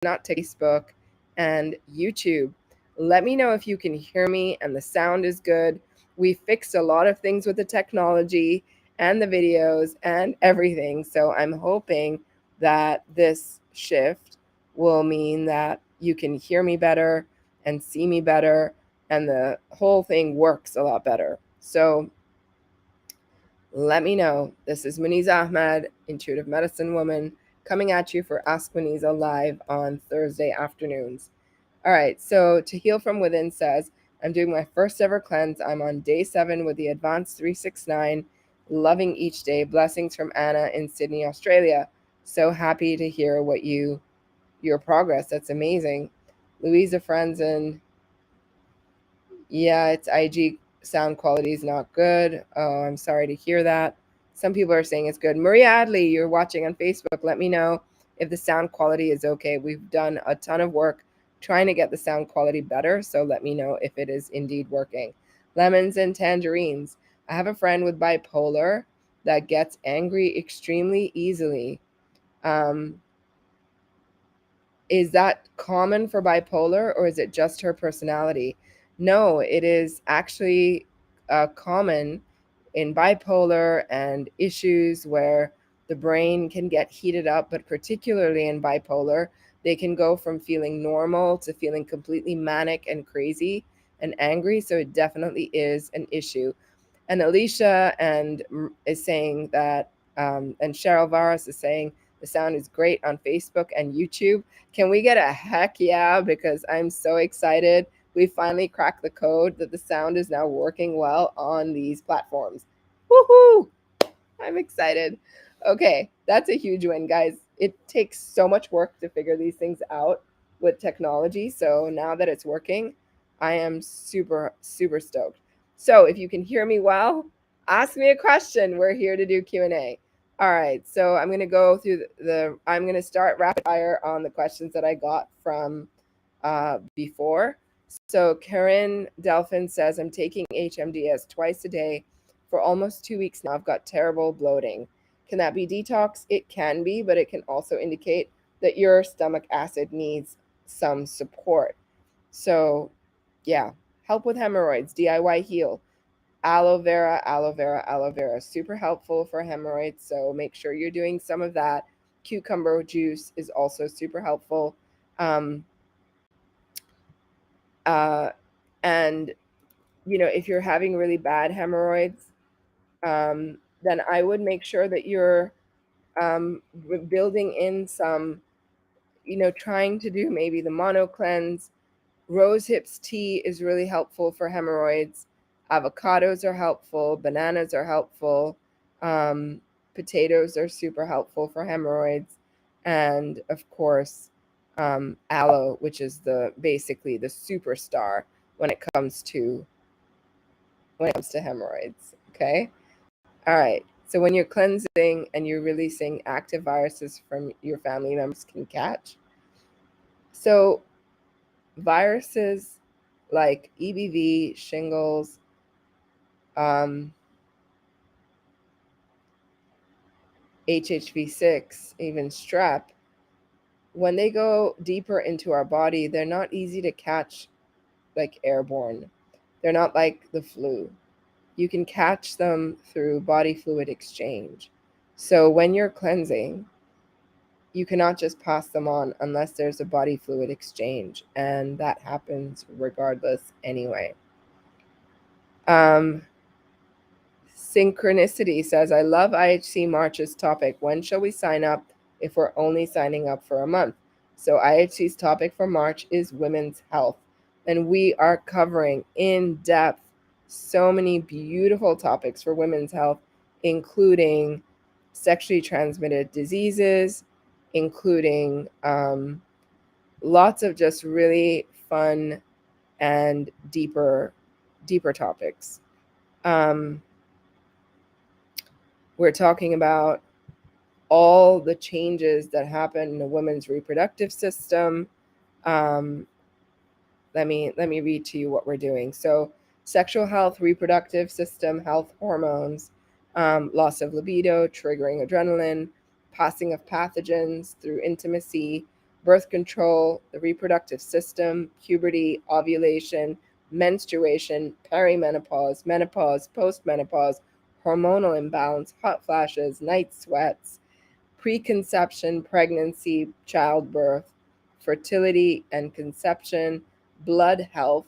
not Facebook and YouTube. Let me know if you can hear me and the sound is good. We fixed a lot of things with the technology and the videos and everything. So I'm hoping that this shift will mean that you can hear me better and see me better, and the whole thing works a lot better. So let me know. This is Muneeza Ahmed, intuitive medicine woman, coming at you for Ask Muneeza live on Thursday afternoons. All right, so To Heal From Within says, I'm doing my first ever cleanse. I'm on day 7 with the Advanced 369. Loving each day. Blessings from Anna in Sydney, Australia. So happy to hear your progress. That's amazing. Louisa Franzen, yeah, it's IG sound quality is not good. Oh, I'm sorry to hear that. Some people are saying it's good. Maria Adley, you're watching on Facebook. Let me know if the sound quality is okay. We've done a ton of work trying to get the sound quality better, so let me know if it is indeed working. Lemons and tangerines. I have a friend with bipolar that gets angry extremely easily. Um, is that common for bipolar, or is it just her personality? No, it is actually common in bipolar and issues where the brain can get heated up, but particularly in bipolar, they can go from feeling normal to feeling completely manic and crazy and angry. So it definitely is an issue. And Alicia is saying that, and Cheryl Varas is saying the sound is great on Facebook and YouTube. Can we get a heck yeah? Because I'm so excited. We finally cracked the code that the sound is now working well on these platforms. Woohoo! I'm excited. Okay, that's a huge win, guys. It takes so much work to figure these things out with technology. So now that it's working, I am super, super stoked. So if you can hear me well, ask me a question. We're here to do Q&A. All right, so I'm going to go through I'm going to start rapid fire on the questions that I got from before. So Karen Delphin says, I'm taking HMDS twice a day for almost 2 weeks now. I've got terrible bloating. Can that be detox? It can be, but it can also indicate that your stomach acid needs some support. So, yeah, help with hemorrhoids, DIY heal. Aloe vera, aloe vera, aloe vera. Super helpful for hemorrhoids. So make sure you're doing some of that. Cucumber juice is also super helpful. Um, uh, and, if you're having really bad hemorrhoids, then I would make sure that you're building in some, trying to do maybe the mono cleanse. Rose hips tea is really helpful for hemorrhoids. Avocados are helpful. Bananas are helpful. Um, Potatoes are super helpful for hemorrhoids. And of course, aloe, which is basically the superstar when it comes to hemorrhoids. Okay. All right. So when you're cleansing and you're releasing active viruses from your family members can catch. So viruses like EBV, shingles, um, HHV6, even strep, when they go deeper into our body, they're not easy to catch like airborne. They're not like the flu. You can catch them through body fluid exchange. So when you're cleansing, you cannot just pass them on unless there's a body fluid exchange, and that happens regardless anyway. Synchronicity says, I love IHC March's topic. When shall we sign up if we're only signing up for a month? So IHC's topic for March is women's health, and we are covering in depth so many beautiful topics for women's health, including sexually transmitted diseases, including lots of just really fun and deeper topics. We're talking about all the changes that happen in a woman's reproductive system. Let me read to you what we're doing. So sexual health, reproductive system health, hormones, loss of libido, triggering adrenaline, passing of pathogens through intimacy, birth control, the reproductive system, puberty, ovulation, menstruation, perimenopause, menopause, postmenopause, hormonal imbalance, hot flashes, night sweats, preconception, pregnancy, childbirth, fertility and conception, blood health,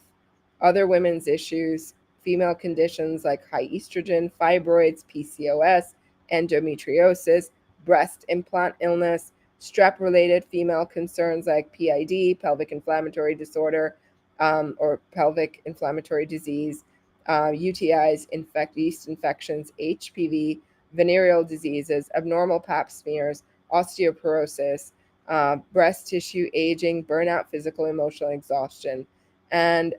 other women's issues, female conditions like high estrogen, fibroids, PCOS, endometriosis, breast implant illness, strep related female concerns like PID, pelvic inflammatory disorder, or pelvic inflammatory disease, UTIs, yeast infections, HPV, venereal diseases, abnormal pap smears, osteoporosis, breast tissue aging, burnout, physical, emotional exhaustion. And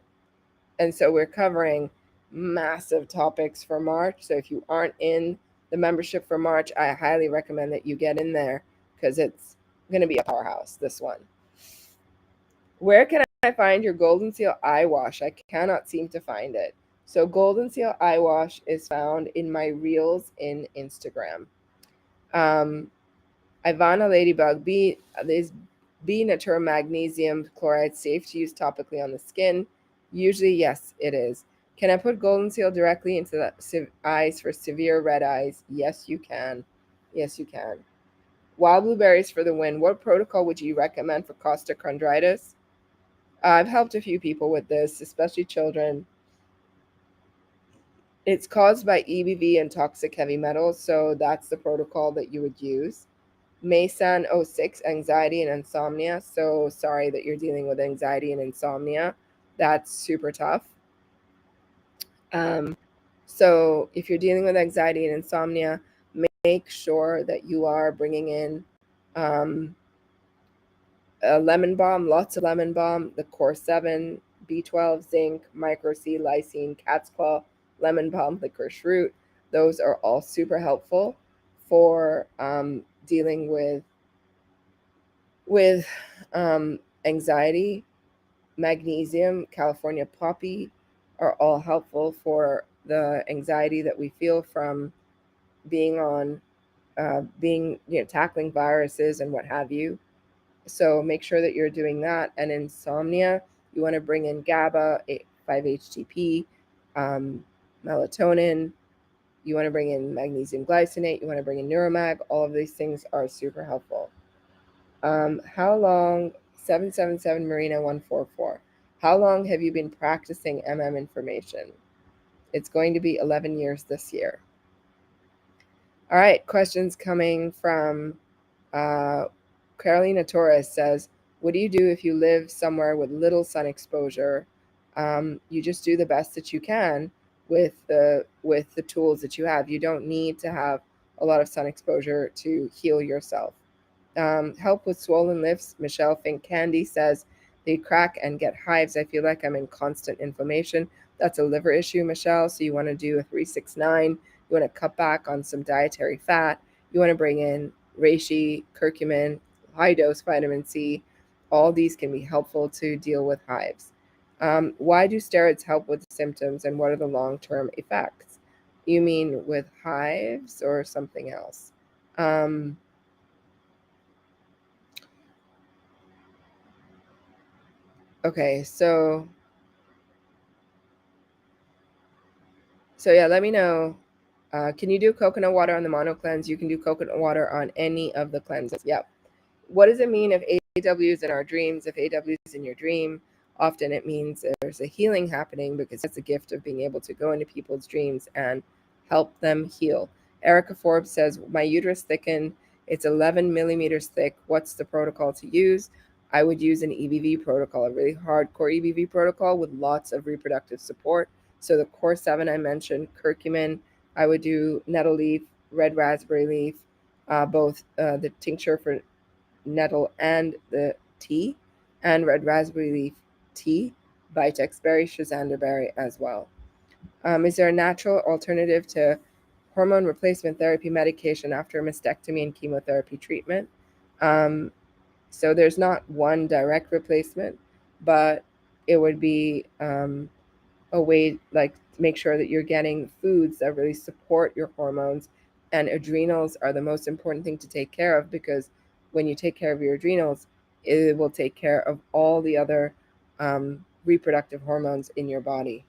and so we're covering massive topics for March. So if you aren't in the membership for March, I highly recommend that you get in there because it's going to be a powerhouse, this one. Where can I find your Golden Seal eye wash? I cannot seem to find it. So Golden Seal eye wash is found in my reels in Instagram. Ivana Ladybug, is B Natura Magnesium Chloride safe to use topically on the skin? Usually, yes, it is. Can I put Golden Seal directly into the eyes for severe red eyes? Yes, you can. Yes, you can. Wild blueberries for the win. What protocol would you recommend for costochondritis? I've helped a few people with this, especially children. It's caused by EBV and toxic heavy metals, so that's the protocol that you would use. Maysan 06, anxiety and insomnia. So sorry that you're dealing with anxiety and insomnia. That's super tough. So if you're dealing with anxiety and insomnia, make sure that you are bringing in a lemon balm, lots of lemon balm, the Core 7, B12, zinc, micro C, lysine, cat's claw, lemon balm, licorice root. Those are all super helpful for dealing with anxiety. Magnesium, California poppy are all helpful for the anxiety that we feel from being on tackling viruses and what have you. So make sure that you're doing that. And insomnia, you want to bring in GABA, 5-HTP, melatonin. You want to bring in magnesium glycinate. You want to bring in Neuromag. All of these things are super helpful. How long, 777 Marina 144, how long have you been practicing information? It's going to be 11 years this year. All right, questions coming from Carolina Torres says, what do you do if you live somewhere with little sun exposure? You just do the best that you can with the tools that you have. You don't need to have a lot of sun exposure to heal yourself. Help with swollen lips. Michelle Fink Candy says they crack and get hives. I feel like I'm in constant inflammation. That's a liver issue, Michelle. So you want to do a 369. You want to cut back on some dietary fat. You want to bring in reishi, curcumin, high dose vitamin C. All these can be helpful to deal with hives. Why do steroids help with symptoms and what are the long-term effects? You mean with hives or something else? Okay, so yeah, let me know. Can you do coconut water on the mono cleanse? You can do coconut water on any of the cleanses. Yep. What does it mean if AW is in our dreams? If AW is in your dream, often it means there's a healing happening because that's the gift of being able to go into people's dreams and help them heal. Erica Forbes says, my uterus thickened. It's 11 millimeters thick. What's the protocol to use? I would use an EBV protocol, a really hardcore EBV protocol with lots of reproductive support. So the Core 7 I mentioned, curcumin, I would do nettle leaf, red raspberry leaf, both the tincture for nettle and the tea, and red raspberry leaf tea, vitex berry, schizandra berry as well. Is there a natural alternative to hormone replacement therapy medication after mastectomy and chemotherapy treatment? So there's not one direct replacement, but it would be a way like to make sure that you're getting foods that really support your hormones. And adrenals are the most important thing to take care of because when you take care of your adrenals, it will take care of all the other reproductive hormones in your body.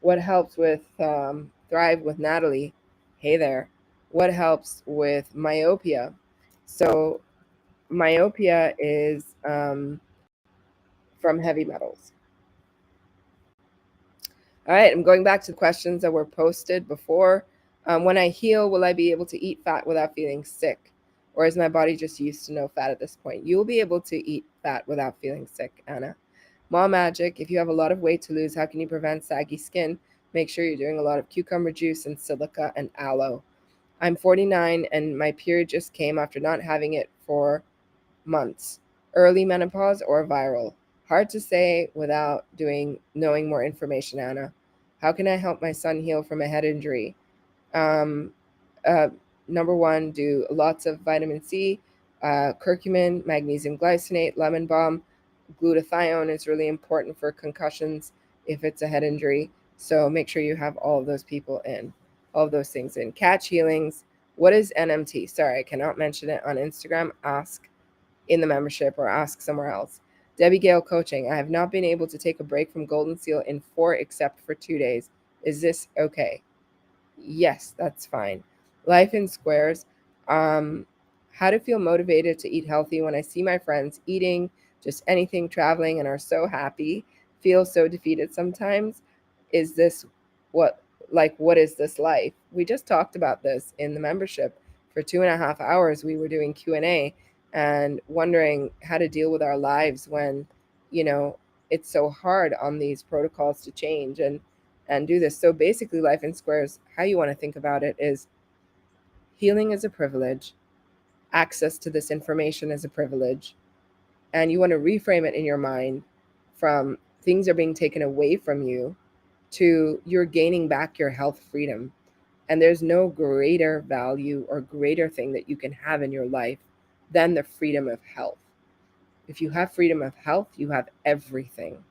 What helps with Thrive with Natalie? Hey there. What helps with myopia? So, myopia is from heavy metals. All right, I'm going back to the questions that were posted before. When I heal, will I be able to eat fat without feeling sick? Or is my body just used to no fat at this point? You'll be able to eat fat without feeling sick, Anna. Mom Magic, if you have a lot of weight to lose, how can you prevent saggy skin? Make sure you're doing a lot of cucumber juice and silica and aloe. I'm 49 and my period just came after not having it for months. Early menopause or viral? Hard to say without knowing more information, Anna. How can I help my son heal from a head injury? Um, uh, Number one, do lots of vitamin C, curcumin, magnesium glycinate, lemon balm. Glutathione is really important for concussions if it's a head injury. So make sure you have all of those people in, all of those things in. Catch healings. What is NMT? Sorry, I cannot mention it on Instagram. Ask in the membership or ask somewhere else. Debbie Gale Coaching. I have not been able to take a break from Golden Seal in 4 except for 2 days. Is this okay? Yes, that's fine. Life in Squares. How to feel motivated to eat healthy when I see my friends eating just anything, traveling, and are so happy. Feel so defeated sometimes. Is this what what is this life? We just talked about this in the membership for 2.5 hours. We were doing Q&A and wondering how to deal with our lives when you know it's so hard on these protocols to change and do this. So basically, Life in Squares, how you want to think about it is healing is a privilege, access to this information is a privilege, and you want to reframe it in your mind from things are being taken away from you to you're gaining back your health freedom. And there's no greater value or greater thing that you can have in your life than the freedom of health. If you have freedom of health, you have everything.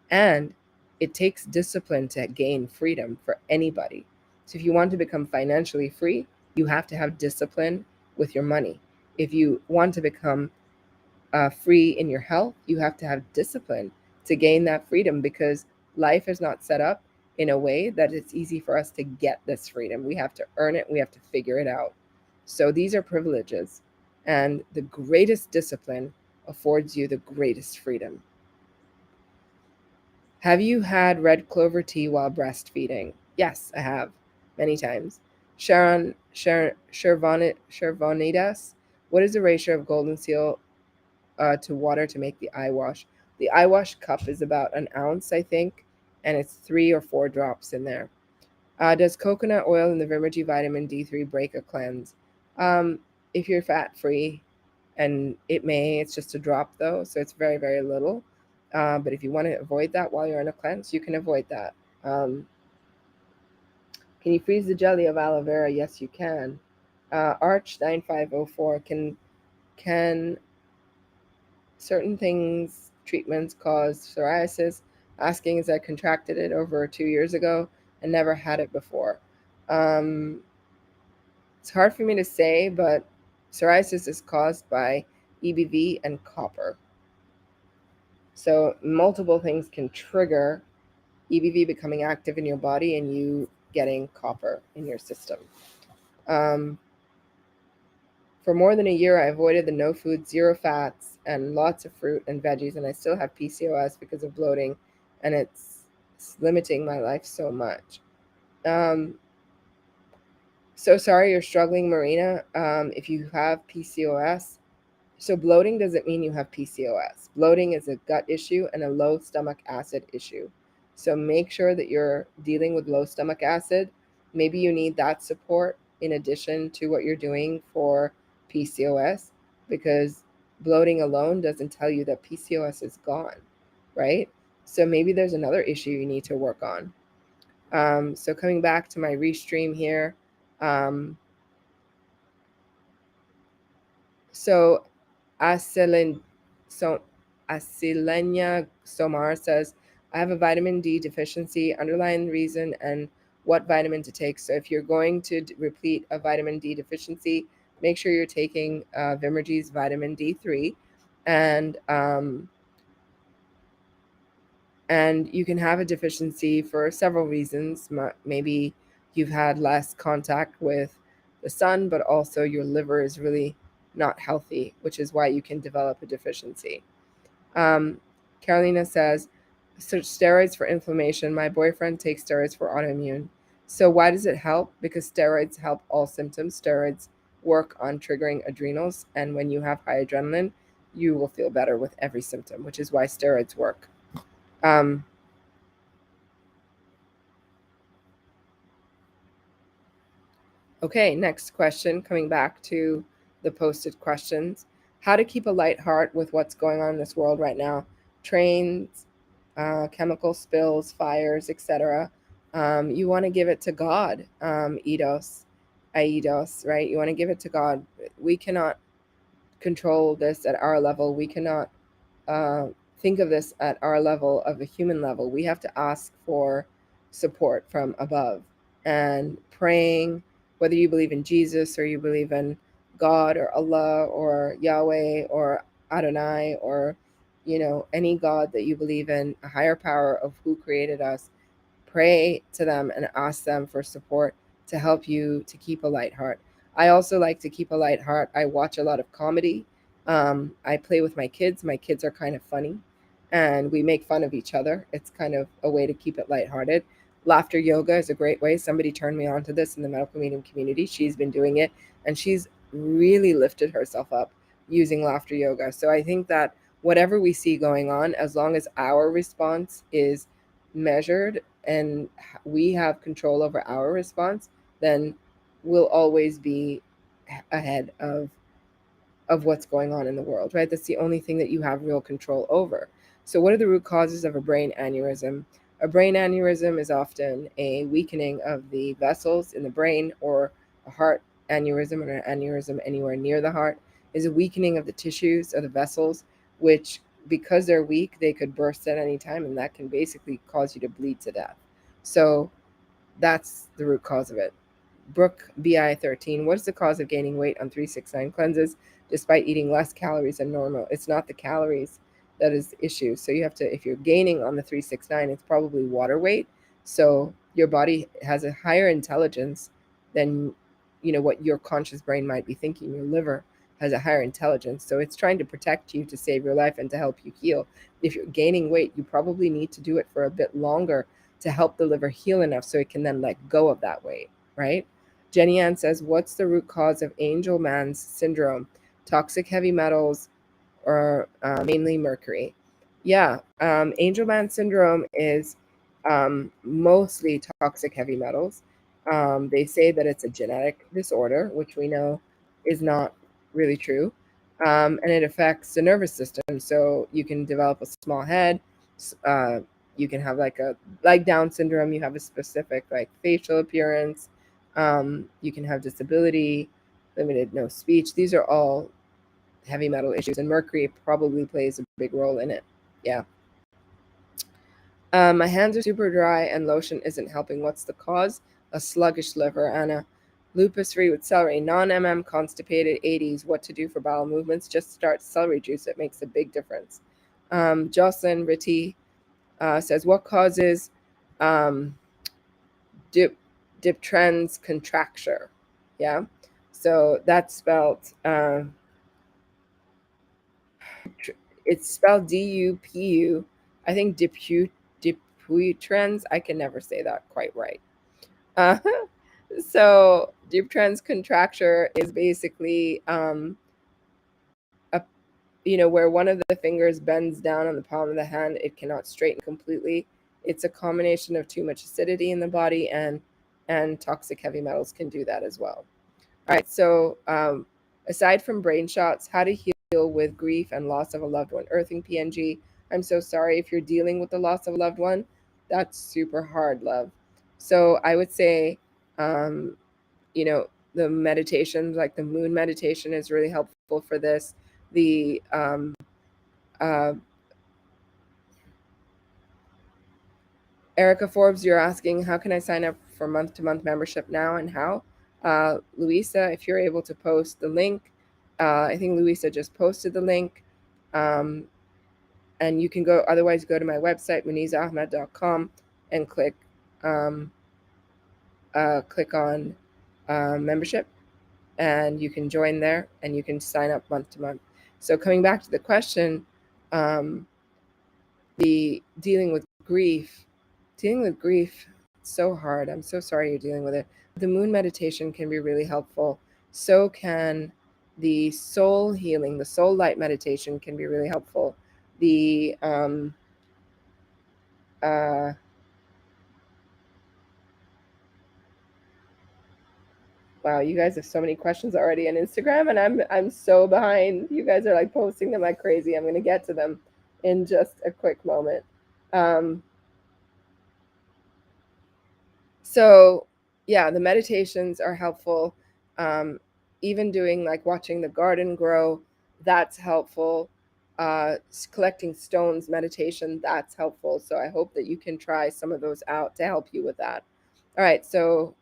And it takes discipline to gain freedom for anybody. So if you want to become financially free, you have to have discipline with your money. If you want to become free in your health, you have to have discipline to gain that freedom because life is not set up in a way that it's easy for us to get this freedom. We have to earn it, we have to figure it out. So these are privileges, and the greatest discipline affords you the greatest freedom. Have you had red clover tea while breastfeeding? Yes, I have, many times. Shervonidas, what is the ratio of golden seal to water to make the eye wash? The eye wash cup is about an ounce, I think, and it's 3 or 4 drops in there. Does coconut oil and the Vimergy vitamin D3 break a cleanse? If you're fat free, and it's just a drop though, so it's very, very little. But if you want to avoid that while you're on a cleanse, you can avoid that. Can you freeze the jelly of aloe vera? Yes, you can. Arch 9504, can certain treatments cause psoriasis? Asking as I contracted it over 2 years ago and never had it before. It's hard for me to say, but psoriasis is caused by EBV and copper. So multiple things can trigger EBV becoming active in your body and you getting copper in your system. For more than a year, I avoided the no food, zero fats, and lots of fruit and veggies, and I still have PCOS because of bloating, and it's limiting my life so much. So sorry you're struggling, Marina. If you have PCOS, so bloating doesn't mean you have PCOS. Bloating is a gut issue and a low stomach acid issue. So make sure that you're dealing with low stomach acid. Maybe you need that support in addition to what you're doing for PCOS, because bloating alone doesn't tell you that PCOS is gone, right? So maybe there's another issue you need to work on. So coming back to my restream here. So Asilenia Somar says, I have a vitamin D deficiency, underlying reason, and what vitamin to take. So if you're going to replete a vitamin D deficiency, make sure you're taking Vimmergy's vitamin D3, and you can have a deficiency for several reasons. Maybe you've had less contact with the sun, but also your liver is really not healthy, which is why you can develop a deficiency. Carolina says, search steroids for inflammation. My boyfriend takes steroids for autoimmune. So why does it help? Because steroids help all symptoms. Steroids work on triggering adrenals, and when you have high adrenaline, you will feel better with every symptom, which is why steroids work. Um, Okay, next question, coming back to the posted questions. How to keep a light heart with what's going on in this world right now? Trains, chemical spills, fires, etc. You want to give it to God, Aidos, right? You want to give it to God. We cannot control this at our level. We cannot uh, think of this at our level, of a human level. We have to ask for support from above, and praying, whether you believe in Jesus or you believe in God or Allah or Yahweh or Adonai, or any God that you believe in, a higher power of who created us. Pray to them and ask them for support to help you to keep a light heart. I also like to keep a light heart. I watch a lot of comedy. I play with my kids. My kids are kind of funny, and we make fun of each other. It's kind of a way to keep it lighthearted. Laughter yoga is a great way. Somebody turned me on to this in the medical medium community. She's been doing it, and she's really lifted herself up using laughter yoga. So I think that whatever we see going on, as long as our response is measured and we have control over our response, then we'll always be ahead of what's going on in the world, right? That's the only thing that you have real control over. So what are the root causes of a brain aneurysm? A brain aneurysm is often a weakening of the vessels in the brain, or a heart aneurysm, or an aneurysm anywhere near the heart is a weakening of the tissues of the vessels, which, because they're weak, they could burst at any time, and that can basically cause you to bleed to death. So that's the root cause of it. Brooke BI13, what is the cause of gaining weight on 369 cleanses despite eating less calories than normal? It's not the calories that is the issue. So you have to, if you're gaining on the 369, it's probably water weight. So your body has a higher intelligence than what your conscious brain might be thinking. Your liver has a higher intelligence, so it's trying to protect you, to save your life, and to help you heal. If you're gaining weight, you probably need to do it for a bit longer to help the liver heal enough so it can then let go of that weight, right? Jenny Ann says, what's the root cause of Angelman's syndrome? Toxic heavy metals, or mainly mercury? Yeah, Angelman syndrome is mostly toxic heavy metals. They say that it's a genetic disorder, which we know is not really true. And it affects the nervous system. So you can develop a small head. Uh, you can have like Down syndrome, you have a specific like facial appearance. You can have disability, limited no speech. These are all heavy metal issues, and mercury probably plays a big role in it. Yeah. My hands are super dry and lotion isn't helping. What's the cause? A sluggish liver, Anna. Lupus free with celery. Non-MM constipated 80s. What to do for bowel movements? Just start celery juice. It makes a big difference. Jocelyn Ritty says, what causes um, diptrans contracture? Yeah. So that's spelled, it's spelled DUPU. I think Dupuytren's. I can never say that quite right. Uh, so Dupuytren's contracture is basically a where one of the fingers bends down on the palm of the hand. It cannot straighten completely. It's a combination of too much acidity in the body, and toxic heavy metals can do that as well. All right. So aside from brain shots, how to heal with grief and loss of a loved one. Earthing PNG. I'm so sorry if you're dealing with the loss of a loved one. That's super hard, love. So I would say, um, the meditation, like the moon meditation, is really helpful for this. The uh, Erica Forbes, you're asking, how can I sign up for month-to-month membership now, and how? Louisa, if you're able to post the link, I think Louisa just posted the link. And you can otherwise go to my website, muneezaahmed.com, and click on membership, and you can join there and you can sign up month to month. So coming back to the question, the dealing with grief, it's so hard. I'm so sorry you're dealing with it. The moon meditation can be really helpful. So can the soul healing, the soul light meditation can be really helpful. The wow, you guys have so many questions already on Instagram, and I'm so behind. You guys are like posting them like crazy. I'm gonna get to them in just a quick moment. Um, so yeah, the meditations are helpful. Um, Even doing like watching the garden grow, that's helpful. Collecting stones meditation, that's helpful. So I hope that you can try some of those out to help you with that. All right, so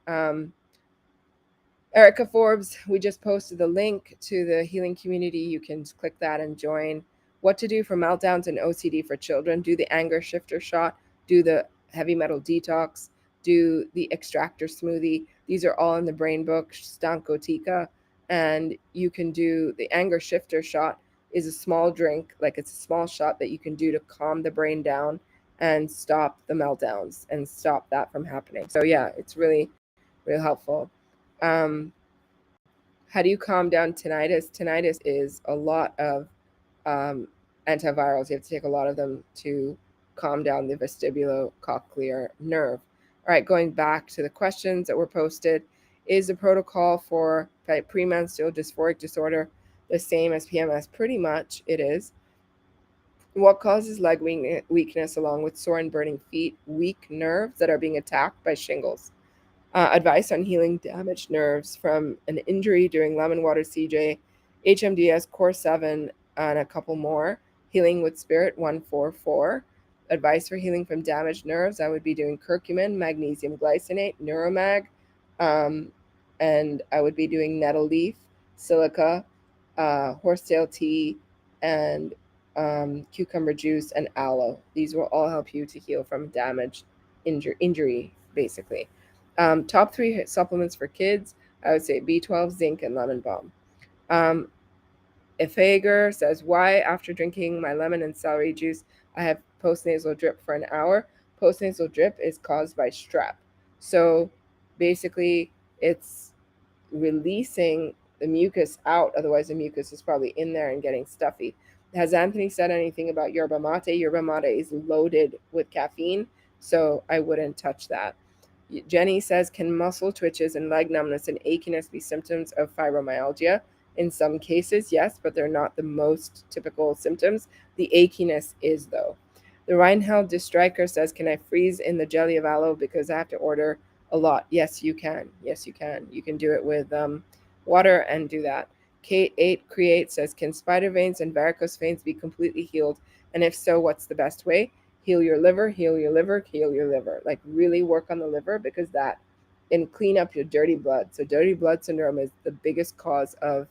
Erica Forbes, we just posted the link to the healing community. You can click that and join. What to do for meltdowns and OCD for children. Do the anger shifter shot. Do the heavy metal detox. Do the extractor smoothie. These are all in the brain book, Stankotika. And you can do the anger shifter shot is a small drink, like it's a small shot that you can do to calm the brain down and stop the meltdowns and stop that from happening. So yeah, it's really, really helpful. Um, how do you calm down tinnitus? Tinnitus is a lot of um, antivirals. You have to take a lot of them to calm down the vestibulocochlear nerve. All right, going back to the questions that were posted, is the protocol for premenstrual dysphoric disorder the same as PMS? Pretty much it is. What causes leg weakness along with sore and burning feet? Weak nerves that are being attacked by shingles. Advice on healing damaged nerves from an injury during lemon water CJ, HMDS Core 7, and a couple more. Healing with Spirit 144. Advice for healing from damaged nerves, I would be doing curcumin, magnesium glycinate, Neuromag, and I would be doing nettle leaf, silica, horsetail tea, and cucumber juice and aloe. These will all help you to heal from damaged injury, basically. Top 3 supplements for kids, I would say B12, zinc, and lemon balm. Ifager says, why after drinking my lemon and celery juice, I have postnasal drip for an hour? Postnasal drip is caused by strep. So basically, it's releasing the mucus out. Otherwise, the mucus is probably in there and getting stuffy. Has Anthony said anything about yerba mate? Yerba mate is loaded with caffeine, so I wouldn't touch that. Jenny says, can muscle twitches and leg numbness and achiness be symptoms of fibromyalgia? In some cases, yes, but they're not the most typical symptoms. The achiness is, though. The Reinheld Distriker says, can I freeze in the jelly of aloe because I have to order a lot? Yes, you can. Yes, you can. You can do it with water and do that. Kate 8 Create says, can spider veins and varicose veins be completely healed? And if so, what's the best way? Heal your liver, heal your liver, heal your liver. Like really work on the liver because that and clean up your dirty blood. So dirty blood syndrome is the biggest cause of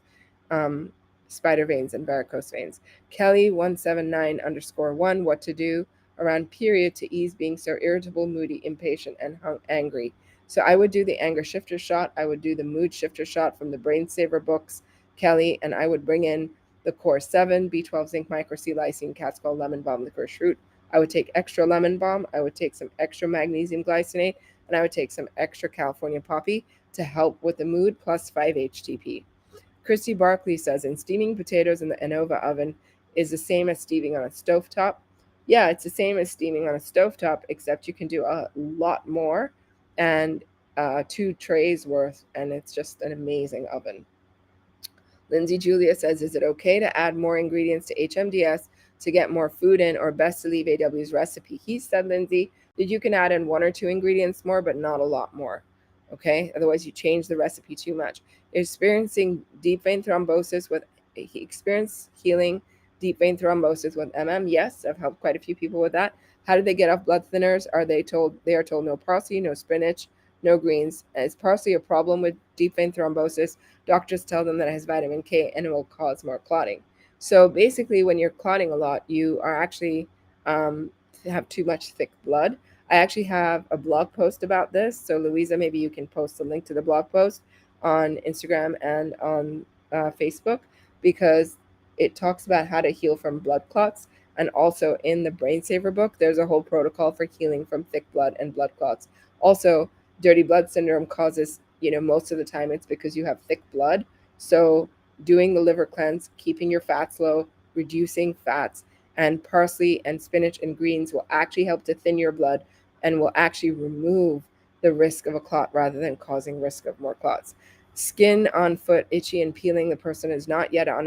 spider veins and varicose veins. Kelly 179_1, what to do around period to ease being so irritable, moody, impatient, and angry. So I would do the anger shifter shot. I would do the mood shifter shot from the Brain Saver books, Kelly, and I would bring in the Core 7, B12 zinc, micro C, lysine, cat's paw, lemon balm, licorice root. I would take extra lemon balm. I would take some extra magnesium glycinate, and I would take some extra California poppy to help with the mood plus 5-HTP. Christy Barkley says, in steaming potatoes in the Anova oven is the same as steaming on a stovetop. Yeah, it's the same as steaming on a stovetop, except you can do a lot more and 2 trays worth, and it's just an amazing oven. Lindsay Julia says, is it okay to add more ingredients to HMDS to get more food in, or best to leave AW's recipe? He said, Lindsay, that you can add in 1 or 2 ingredients more, but not a lot more. Okay, otherwise you change the recipe too much. Experiencing deep vein thrombosis with healing deep vein thrombosis with Yes, I've helped quite a few people with that. How do they get off blood thinners? They are told no parsley, no spinach, no greens. It's partially a problem with deep vein thrombosis. Doctors tell them that it has vitamin K and it will cause more clotting. So basically, when you're clotting a lot, you are actually um, have too much thick blood. I actually have a blog post about this. So Louisa, maybe you can post a link to the blog post on Instagram and on Facebook, because it talks about how to heal from blood clots. And also in the Brain Saver book, there's a whole protocol for healing from thick blood and blood clots. Also, dirty blood syndrome causes, most of the time it's because you have thick blood. So doing the liver cleanse, keeping your fats low, reducing fats, and parsley and spinach and greens will actually help to thin your blood and will actually remove the risk of a clot rather than causing risk of more clots. Skin on foot itchy and peeling. The person is not yet on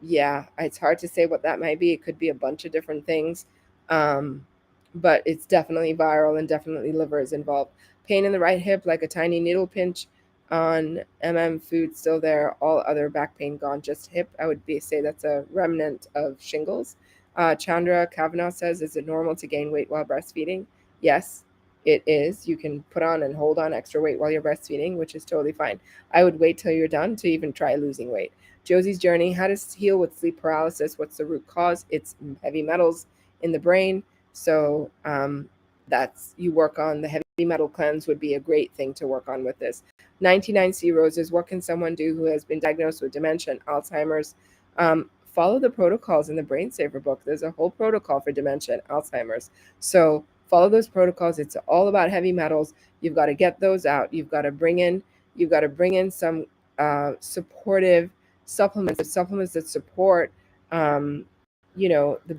yeah, it's hard to say what that might be. It could be a bunch of different things. Um, but it's definitely viral and definitely liver is involved. Pain in the right hip, like a tiny needle pinch on food still there. All other back pain gone, just hip. I would say that's a remnant of shingles. Chandra Kavanaugh says, is it normal to gain weight while breastfeeding? Yes, it is. You can put on and hold on extra weight while you're breastfeeding, which is totally fine. I would wait till you're done to even try losing weight. Josie's journey, how to heal with sleep paralysis. What's the root cause? It's heavy metals in the brain. So that's, you work on the heavy metal cleanse would be a great thing to work on with this. 99C Roses, what can someone do who has been diagnosed with dementia and Alzheimer's? Follow the protocols in the Brain Saver book. There's a whole protocol for dementia and Alzheimer's. So follow those protocols. It's all about heavy metals. You've got to get those out. You've got to bring in some supportive supplements that support, the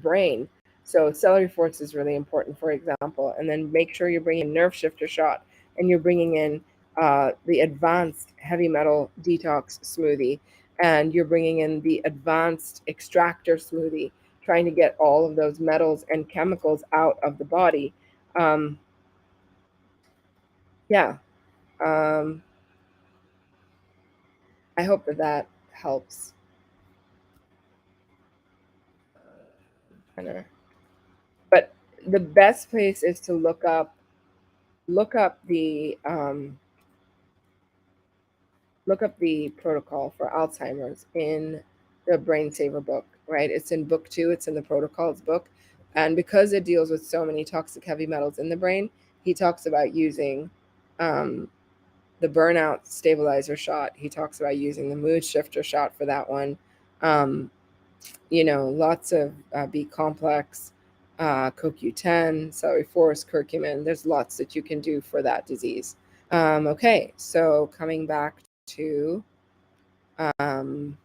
brain. So celery force is really important, for example. And then make sure you're bringing nerve shifter shot and you're bringing in the advanced heavy metal detox smoothie, and you're bringing in the advanced extractor smoothie, trying to get all of those metals and chemicals out of the body. Um, yeah. Um, I hope that helps. Kinda. But the best place is to look up the protocol for Alzheimer's in the Brain Saver book, right? It's in book 2, it's in the protocols book. And because it deals with so many toxic heavy metals in the brain, he talks about using um, the burnout stabilizer shot. He talks about using the mood shifter shot for that one. Um, lots of B complex, CoQ10, celery force, curcumin. There's lots that you can do for that disease. Okay, so coming back to um,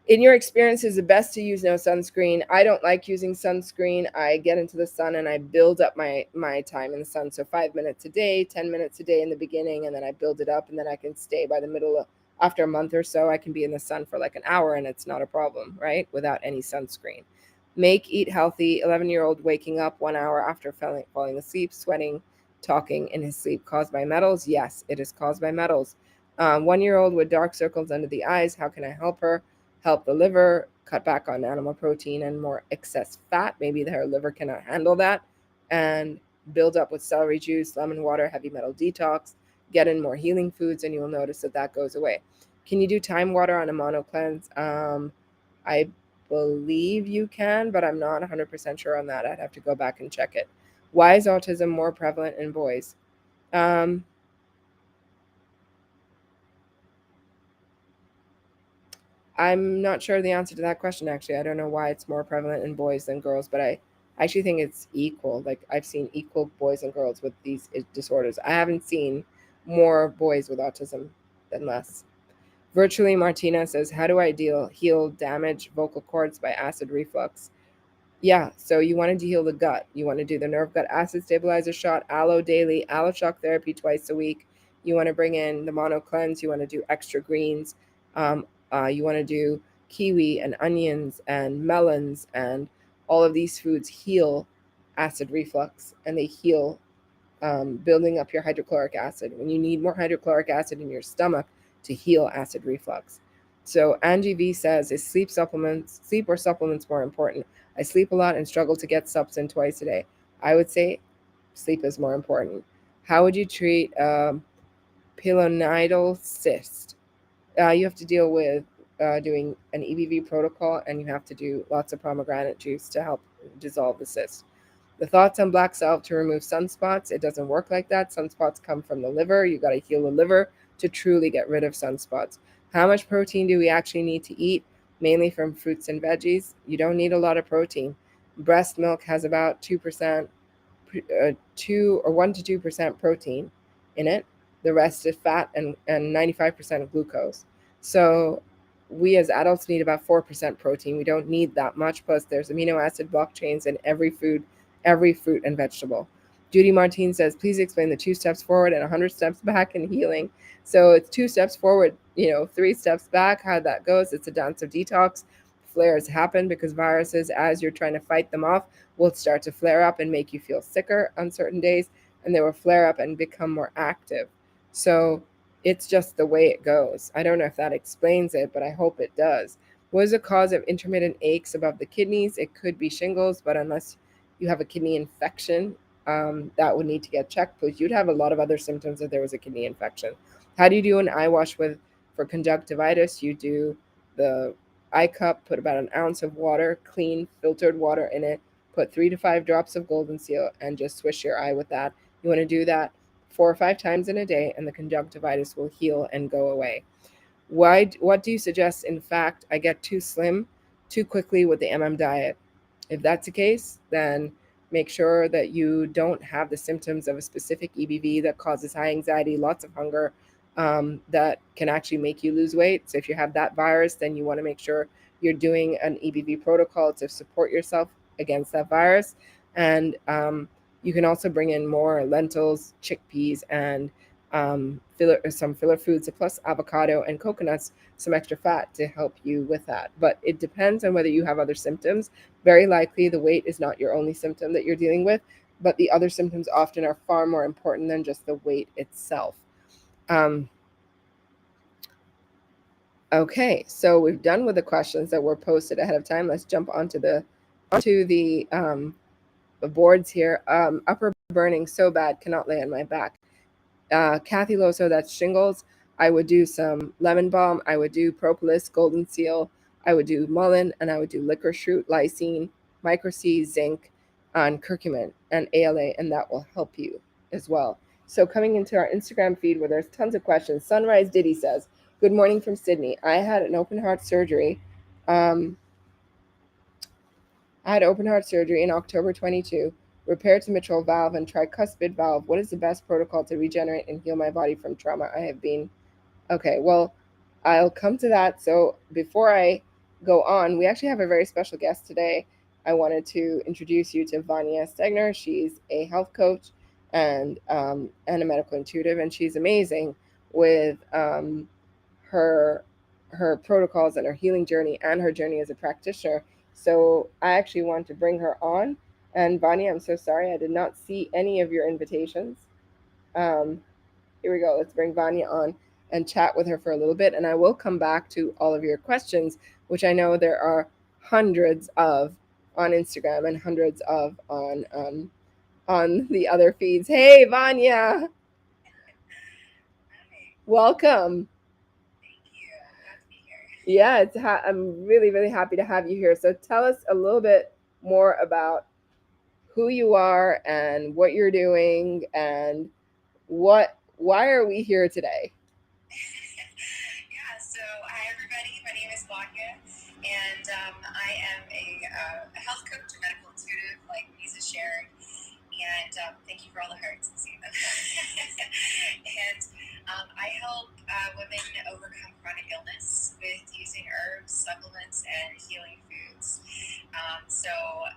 in your experience, is it best to use no sunscreen? I don't like using sunscreen. I get into the sun and I build up my time in the sun. So 5 minutes a day, 10 minutes a day in the beginning, and then I build it up, and then I can stay by the middle of, after a month or so, I can be in the sun for like an hour and it's not a problem, right? Without any sunscreen. Eat healthy. 11-year-old waking up 1 hour after falling asleep, sweating, talking in his sleep, caused by metals? Yes, it is caused by metals. 1-year-old with dark circles under the eyes. How can I help her? Help the liver, cut back on animal protein and more excess fat. Maybe her liver cannot handle that. And build up with celery juice, lemon water, heavy metal detox. Get in more healing foods, and you will notice that goes away. Can you do thyme water on a mono cleanse? I believe you can, but I'm not 100% sure on that. I'd have to go back and check it. Why is autism more prevalent in boys? Um, I'm not sure the answer to that question, actually. I don't know why it's more prevalent in boys than girls, but I actually think it's equal. Like, I've seen equal boys and girls with these disorders. I haven't seen more boys with autism than less. Virtually Martina says, how do I heal damaged vocal cords by acid reflux? Yeah, so you wanted to heal the gut. You want to do the nerve gut acid stabilizer shot, aloe daily, aloe shock therapy twice a week. You want to bring in the mono cleanse. You want to do extra greens. You want to do kiwi and onions and melons, and all of these foods heal acid reflux, and they heal building up your hydrochloric acid when you need more hydrochloric acid in your stomach to heal acid reflux. So Angie V says, is sleep or supplements more important? I sleep a lot and struggle to get subs in twice a day. I would say sleep is more important. How would you treat pilonidal cyst? You have to deal with doing an EBV protocol, and you have to do lots of pomegranate juice to help dissolve the cyst. The thoughts on black salve to remove sunspots, it doesn't work like that. Sunspots come from the liver. You got to heal the liver to truly get rid of sunspots. How much protein do we actually need to eat? Mainly from fruits and veggies. You don't need a lot of protein. Breast milk has about 2%, 1 to 2% protein in it. The rest is fat and 95% glucose. So we as adults need about 4% protein. We don't need that much. Plus, there's amino acid block chains in every food, every fruit and vegetable. Judy Martin says, please explain the 2 steps forward and 100 steps back in healing. So it's 2 steps forward, 3 steps back. How that goes, it's a dance of detox. Flares happen because viruses, as you're trying to fight them off, will start to flare up and make you feel sicker on certain days, and they will flare up and become more active. So it's just the way it goes. I don't know if that explains it, but I hope it does. What is the cause of intermittent aches above the kidneys? It could be shingles, but unless you have a kidney infection, that would need to get checked. But you'd have a lot of other symptoms if there was a kidney infection. How do you do an eye wash for conjunctivitis? You do the eye cup, put about an ounce of water, clean filtered water in it, put 3 to 5 drops of golden seal, and just swish your eye with that. You want to do that 4 or 5 times in a day, and the conjunctivitis will heal and go away. What do you suggest? In fact, I get too slim too quickly with the diet. If that's the case, then make sure that you don't have the symptoms of a specific EBV that causes high anxiety, lots of hunger, that can actually make you lose weight. So if you have that virus, then you want to make sure you're doing an EBV protocol to support yourself against that virus. And you can also bring in more lentils, chickpeas, and some filler foods, plus avocado and coconuts, some extra fat to help you with that. But it depends on whether you have other symptoms. Very likely the weight is not your only symptom that you're dealing with, but the other symptoms often are far more important than just the weight itself. Okay, so we've done with the questions that were posted ahead of time. Let's jump onto the boards here. Upper burning so bad, cannot lay on my back. Kathy Loso, that's shingles. I would do some lemon balm. I would do propolis, golden seal. I would do mullein, and I would do licorice root, lysine, micro C, zinc, and curcumin and ALA, and that will help you as well. So coming into our Instagram feed where there's tons of questions, Sunrise Diddy says, good morning from Sydney. I had open heart surgery in October 22, repaired to mitral valve and tricuspid valve. What is the best protocol to regenerate and heal my body from trauma I have been? Okay, well, I'll come to that. So before I go on, we actually have a very special guest today. I wanted to introduce you to Vania Stegner. She's a health coach and a medical intuitive, and she's amazing with her protocols and her healing journey and her journey as a practitioner. So I actually want to bring her on. And Vania, I'm so sorry, I did not see any of your invitations. Here we go. Let's bring Vania on and chat with her for a little bit. And I will come back to all of your questions, which I know there are hundreds of on Instagram and hundreds of on the other feeds. Hey, Vania. Welcome. Yeah, I'm really, really happy to have you here. So tell us a little bit more about who you are and what you're doing and why are we here today? Yeah, so hi everybody, my name is Vania, and I am a health coach, a medical intuitive, like Muneeza shared, and thank you for all the hearts, see them. And I help women overcome chronic illness with using herbs, supplements, and healing foods.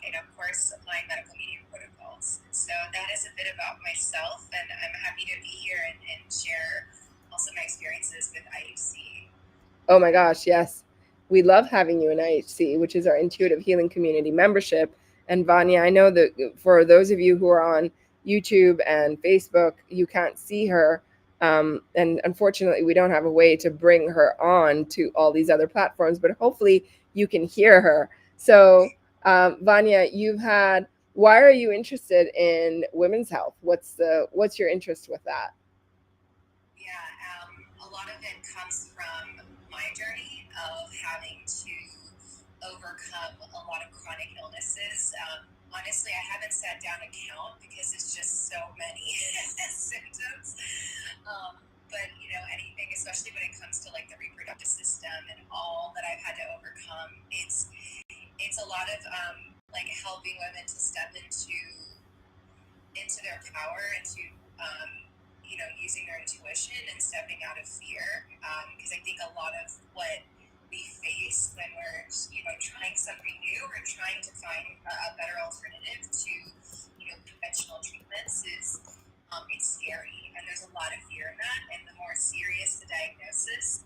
And of course, applying medical medium protocols. So that is a bit about myself, and I'm happy to be here and share also my experiences with IHC. Oh my gosh, yes. We love having you in IHC, which is our intuitive healing community membership. And Vania, I know that for those of you who are on YouTube and Facebook, you can't see her, And unfortunately, we don't have a way to bring her on to all these other platforms, but hopefully you can hear her. So, Vania, why are you interested in women's health? What's your interest with that? Yeah, a lot of it comes from my journey of having to overcome a lot of chronic illnesses. Honestly, I haven't sat down to count because it's just so many symptoms. But anything, especially when it comes to like the reproductive system and all that I've had to overcome, it's a lot of like helping women to step into their power, into using their intuition and stepping out of fear. Because I think a lot of what we face when we're trying something new or trying to find a better alternative to conventional treatments is it's scary, and there's a lot of fear in that. And the more serious the diagnosis,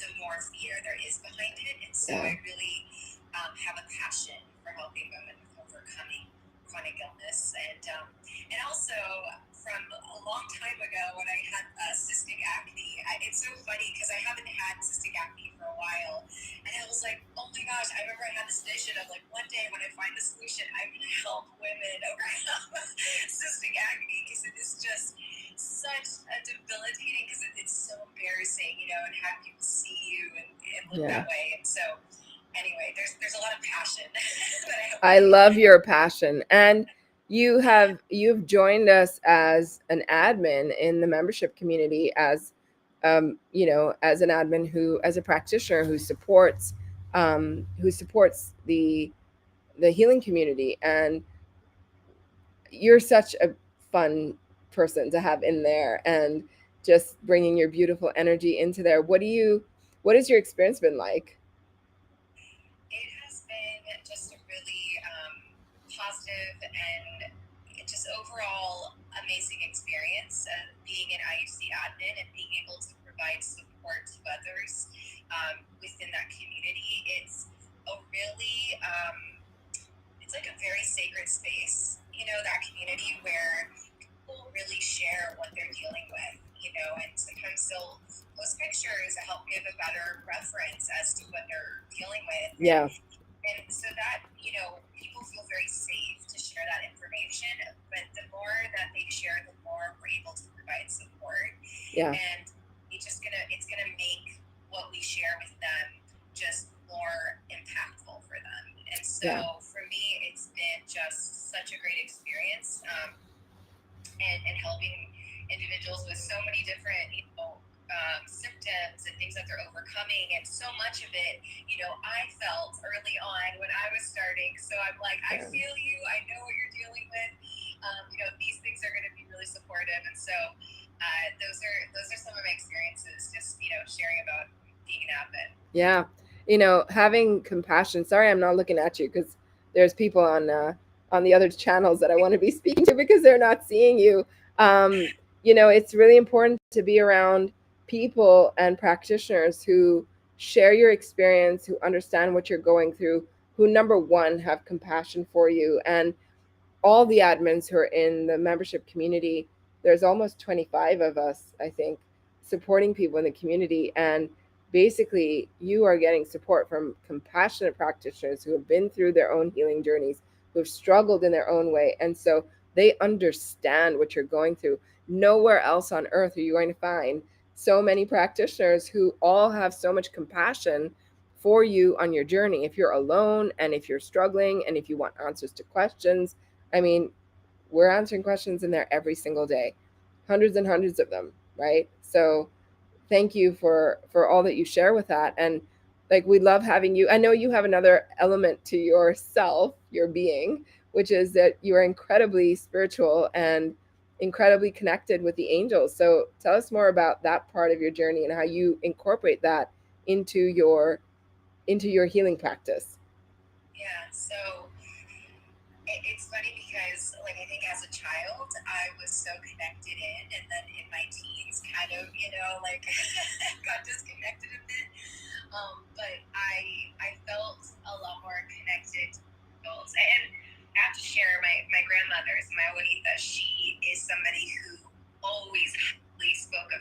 the more fear there is behind it. And so I really have a passion for helping women with overcoming chronic illness, and also from a long time ago when I had cystic acne. It's so funny because I haven't had cystic acne for a while, and I was like, oh my gosh! I remember I had this vision of like one day when I find a solution, I'm going to help women overcome cystic acne, because it is just such a debilitating, because it's so embarrassing, and have people see you and look that way, and so. Anyway, there's a lot of passion. I love your passion, and you've joined us as an admin in the membership community, as as an admin as a practitioner who supports the healing community, and you're such a fun person to have in there, and just bringing your beautiful energy into there. What has your experience been like? It has been just a really positive and just overall amazing experience, being an IUC admin and being able to provide support to others within that community. It's a really, it's like a very sacred space, that community where people really share what they're dealing with, and sometimes they'll post pictures to help give a better reference as to what they're dealing with. Yeah. And so that, people feel very safe to share that information. But the more that they share, the more we're able to provide support. Yeah. And it's gonna make what we share with them just more impactful for them. And so for me, it's been just such a great experience, and helping individuals with so many different, symptoms and things that they're overcoming. And so much of it, I felt early on when I was starting. So I'm like, I feel you. I know what you're dealing with. These things are going to be really supportive. And so those are some of my experiences, just, sharing about being an admin. Yeah. Having compassion. Sorry, I'm not looking at you because there's people on the other channels that I want to be speaking to because they're not seeing you. It's really important to be around people and practitioners who share your experience, who understand what you're going through, who, number one, have compassion for you. And all the admins who are in the membership community, there's almost 25 of us, I think, supporting people in the community. And basically, you are getting support from compassionate practitioners who have been through their own healing journeys, who have struggled in their own way. And so they understand what you're going through. Nowhere else on earth are you going to find so many practitioners who all have so much compassion for you on your journey. If you're alone, and if you're struggling, and if you want answers to questions, I mean, we're answering questions in there every single day, hundreds and hundreds of them, right? So thank you for all that you share with that. And like, we love having you. I know you have another element to yourself, your being, which is that you are incredibly spiritual and incredibly connected with the angels. So tell us more about that part of your journey and how you incorporate that into your healing practice. Yeah, so it's funny because, like, I think as a child, I was so connected in, and then in my teens, kind of, like, got disconnected a bit. But I felt a lot more connected to adults. And I have to share my grandmother's, my abuelita. She is somebody who always spoke of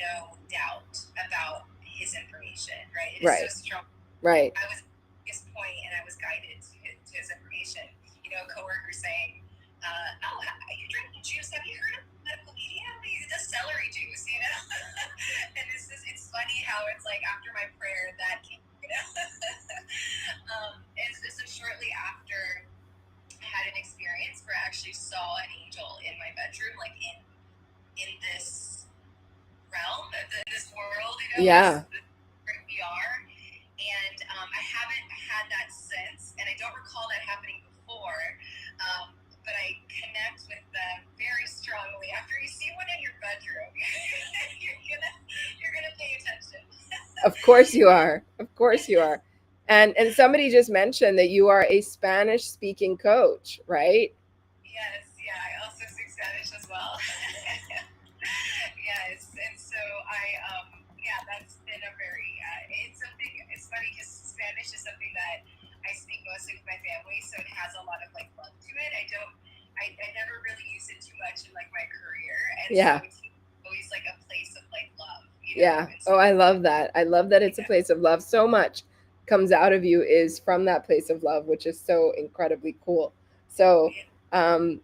no doubt about his information, right? It is Right. so strong. Right. I was at this point and I was guided to his information. You know, a coworker saying, "Oh, are you drinking juice? Have you heard of medical media? He does celery juice, you know." And it's funny how it's like after my prayer that came, you know. And so shortly after, I had an experience where I actually saw an angel in my bedroom, like in this realm, in this world, you know, Yeah. this we are. And I haven't had that since, and I don't recall that happening before. But I connect with them very strongly. After you see one in your bedroom, you're gonna pay attention. Of course you are. Of course you are. And somebody just mentioned that you are a Spanish speaking coach, right? Yes, yeah. I also speak Spanish as well. Yes, and so yeah, that's been a very, it's something, it's funny because Spanish is something that I speak mostly with my family, so it has a lot of like love to it. I never really use it too much in like my career, and Yeah. so it's always like a place of like love, you know? Yeah. And Oh, so, I love that. I love that it's a yeah, place of love. So much comes out of you is from that place of love, which is so incredibly cool. So, yeah. um,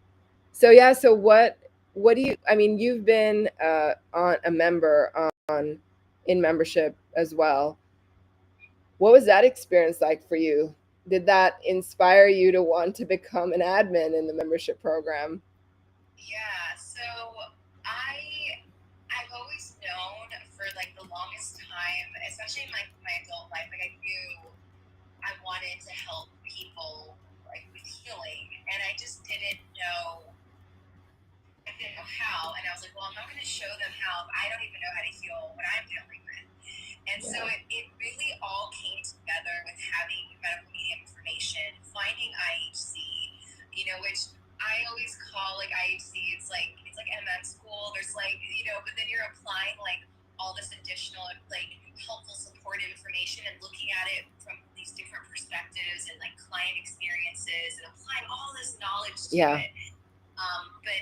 so yeah. So what do you? I mean, you've been on a member on in membership as well. What was that experience like for you? Did that inspire you to want to become an admin in the membership program? Yeah, so I I've always known for like the longest time, especially in my adult life, like I knew I wanted to help people like with healing, and I just didn't know. I didn't know how, and I was like, well, I'm not going to show them how if I don't even know how to heal what I'm dealing with. And so Yeah. it really all came together with having medical media information, finding IHC, you know, which I always call like IHC. It's like MM school. There's like, you know, but then you're applying like all this additional like helpful support information and looking at it from these different perspectives and like client experiences and applying all this knowledge to Yeah. it. But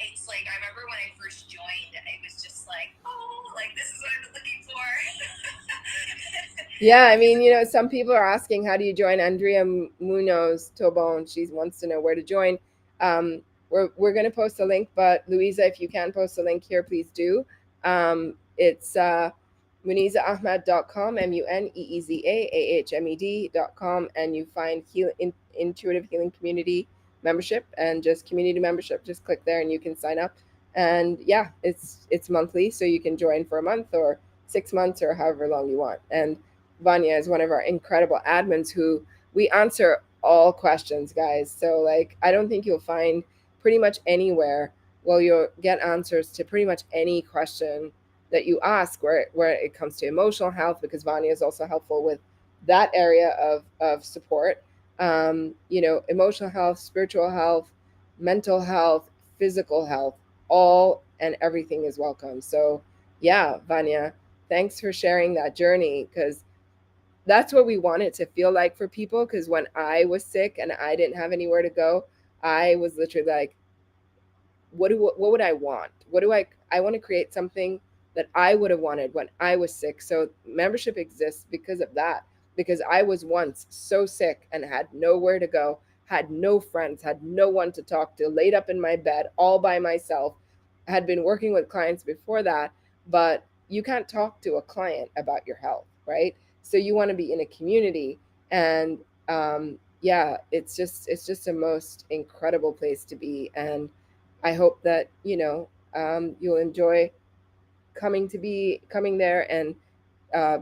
it's like I remember when I first joined, it was just like, oh, like this is what I've been looking for. Yeah, I Because mean, you know, some people are asking, how do you join? Andrea Munoz Tobon, she wants to know where to join. We're going to post a link, but Louisa, if you can post a link here, please do. It's muneezaahmed.com, muneezaahmed.com, and you find Intuitive Healing Community membership and just community membership. Just click there and you can sign up. And yeah, it's monthly, so you can join for a month or 6 months or however long you want. And Vania is one of our incredible admins who we answer all questions, guys. So like I don't think you'll find pretty much anywhere well you'll get answers to pretty much any question that you ask where it comes to emotional health, because Vania is also helpful with that area of support. You know, emotional health, spiritual health, mental health, physical health, all and everything is welcome. So yeah, Vania, thanks for sharing that journey, because that's what we want it to feel like for people. Because when I was sick and I didn't have anywhere to go, I was literally like, what would I want? What do I want to create something that I would have wanted when I was sick. So membership exists because of that. Because I was once so sick and had nowhere to go, had no friends, had no one to talk to, laid up in my bed all by myself. I had been working with clients before that, but you can't talk to a client about your health, right? So you want to be in a community, and yeah, it's just the most incredible place to be. And I hope that you'll enjoy coming there and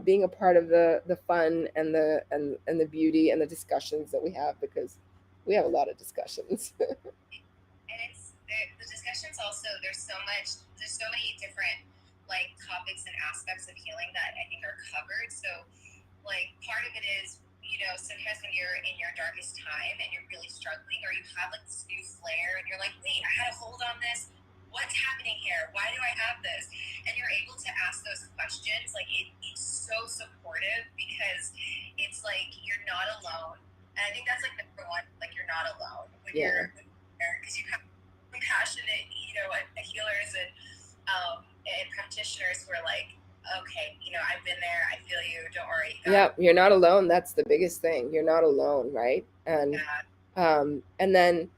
being a part of the fun and the beauty and the discussions that we have, because we have a lot of discussions. and it's the discussions also. There's so many different like topics and aspects of healing that I think are covered. So like part of it is, you know, sometimes when you're in your darkest time and you're really struggling, or you have like this new flare and you're like, wait, I had a hold on this. What's happening here? Why do I have this? And you're able to ask those questions. Like it's so supportive because it's like you're not alone. And I think that's like number one. Like you're not alone when Yeah. you're there, because you have compassionate, you know, healers and practitioners who are I've been there. I feel you. Don't worry. You got Yeah, you're not alone. That's the biggest thing. You're not alone, right? And then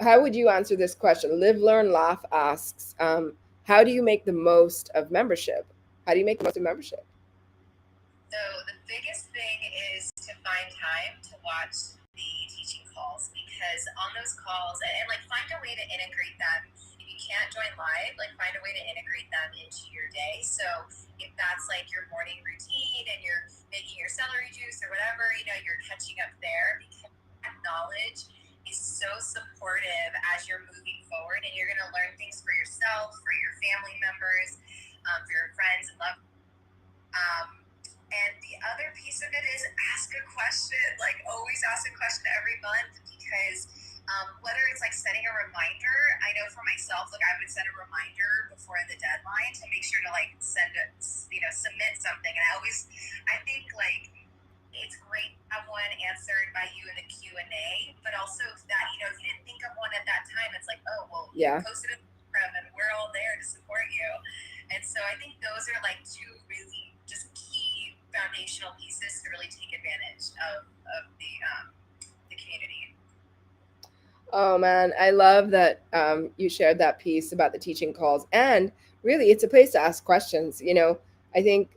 how would you answer this question? Live, Learn, Laugh asks, how do you make the most of membership? How do you make the most of membership? So the biggest thing is to find time to watch the teaching calls, because on those calls, and like find a way to integrate them. If you can't join live, like find a way to integrate them into your day. So if that's like your morning routine and you're making your celery juice or whatever, you're catching up there, because that knowledge is so supportive as you're moving forward, and you're going to learn things for yourself, for your family members, for your friends and loved. And the other piece of it is ask a question. Like, always ask a question every month, because whether it's like setting a reminder, I know for myself, like I would set a reminder before the deadline to make sure to like submit something. And I think like it's great to have one answered by you in the Q&A, but also that, if you didn't think of one at that time, it's like, oh, well, Yeah. post it and we're all there to support you. And so I think those are like two really just key foundational pieces to really take advantage of the community. Oh man, I love that you shared that piece about the teaching calls. And really, it's a place to ask questions. I think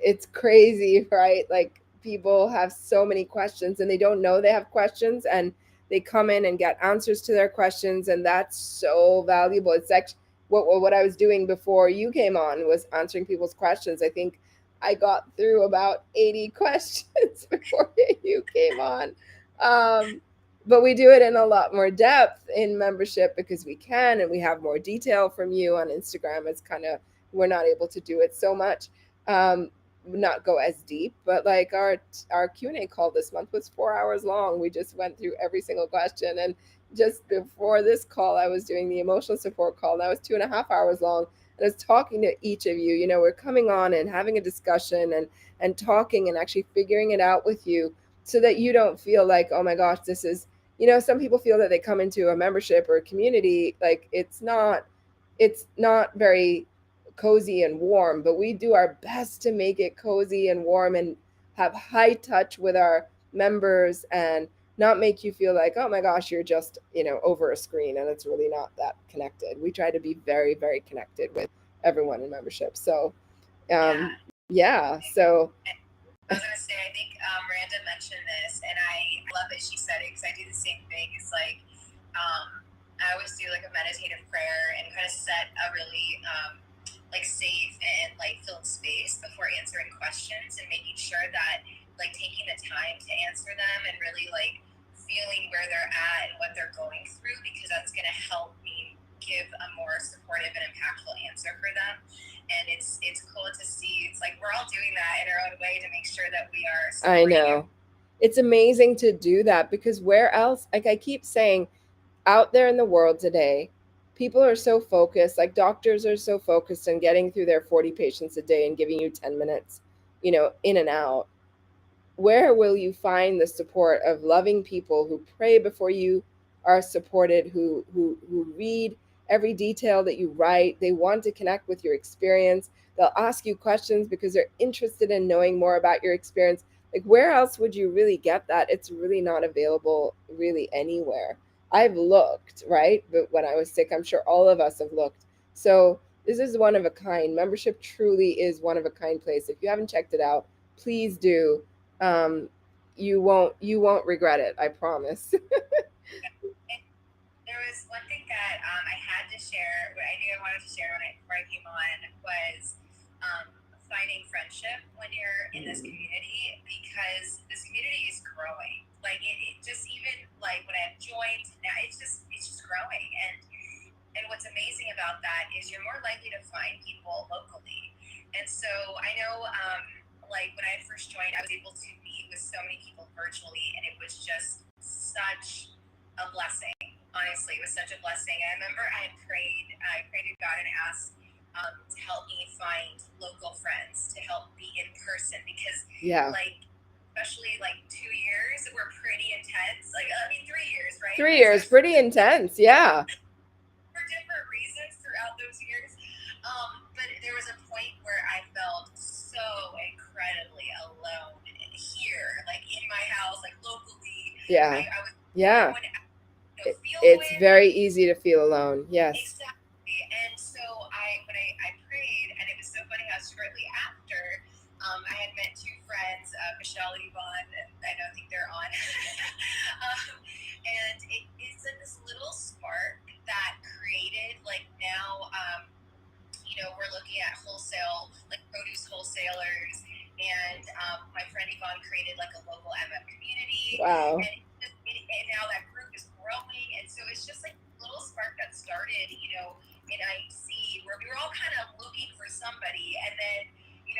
it's crazy, right? Like people have so many questions and they don't know they have questions, and they come in and get answers to their questions, and that's so valuable. It's actually what I was doing before you came on was answering people's questions. I think I got through about 80 questions before you came on. But we do it in a lot more depth in membership because we can, and we have more detail from you on Instagram. It's kind of, we're not able to do it so much, not go as deep, but like our Q&A call this month was 4 hours long. We just went through every single question. And just before this call, I was doing the emotional support call, and that was 2.5 hours long. And I was talking to each of you. We're coming on and having a discussion and talking and actually figuring it out with you, so that you don't feel like, oh my gosh, this is, some people feel that they come into a membership or a community like it's not very cozy and warm, but we do our best to make it cozy and warm and have high touch with our members, and not make you feel like, oh my gosh, you're just, over a screen, and it's really not that connected. We try to be very, very connected with everyone in membership. So, yeah. So, I was gonna say, I think Miranda mentioned this, and I love that she said it, because I do the same thing. It's like I always do like a meditative prayer and kind of set a really like safe and like filled space before answering questions, and making sure that like taking the time to answer them and really like feeling where they're at and what they're going through, because that's going to help me give a more supportive and impactful answer for them. And it's cool to see. It's like we're all doing that in our own way to make sure that we are I supporting know. It's amazing to do that, because where else, like I keep saying, out there in the world today, people are so focused, like doctors are so focused on getting through their 40 patients a day and giving you 10 minutes, in and out. Where will you find the support of loving people who pray before you are supported, who read every detail that you write? They want to connect with your experience. They'll ask you questions because they're interested in knowing more about your experience. Like, where else would you really get that? It's really not available really anywhere. I've looked, right? But when I was sick, I'm sure all of us have looked. So this is one of a kind. Membership truly is one of a kind place. If you haven't checked it out, please do. You won't regret it, I promise. There was one thing that I had to share, what I knew I wanted to share before I came on, was finding friendship when you're in this community, because this community is growing. Like it just, even like when I've joined now, it's just growing. And what's amazing about that is you're more likely to find people locally. And so I know, like when I first joined, I was able to meet with so many people virtually, and it was just such a blessing. Honestly, it was such a blessing. And I remember I prayed to God and asked to help me find local friends to help be in person, because Yeah. like especially like 2 years were pretty intense. Like I mean 3 years, right? 3 years, pretty intense. Yeah. For different reasons throughout those years. but there was a point where I felt so incredibly alone here, like in my house, like locally. Yeah. I was Yeah. no one, feel the It's way I very felt. easy to feel alone. Yes. Exactly. And so when I prayed, and it was so funny how shortly after, I had met two friends, Michelle and Yvonne, and I think they're on. And it's like this little spark that created, like now, we're looking at wholesale, like produce wholesalers, and my friend Yvonne created like a local MM community. Wow. And now that group is growing, and so it's just like a little spark that started, in IEC, where we were all kind of looking for somebody, and then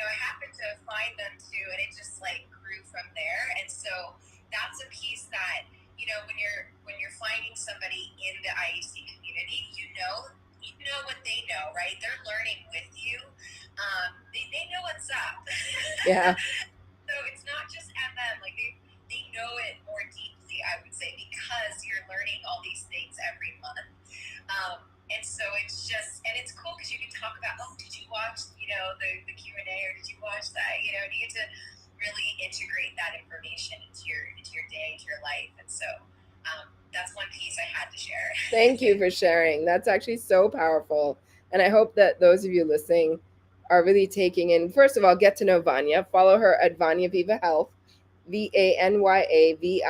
I happened to find them too, and it just like grew from there. And so that's a piece that when you're finding somebody in the IEC community, you know what they know, right? They're learning with you. They know what's up. Yeah. So it's not just MM, like they know it more deeply, I would say, because you're learning all these things every month. And so it's just, and it's cool because you can talk about, oh, did you watch, the Q&A, or did you watch that? And you get to really integrate that information into your day, into your life. And so that's one piece I had to share. Thank you for sharing. That's actually so powerful. And I hope that those of you listening are really taking in, first of all, get to know Vanya. Follow her at Vanya Viva Health, VANYAVIVA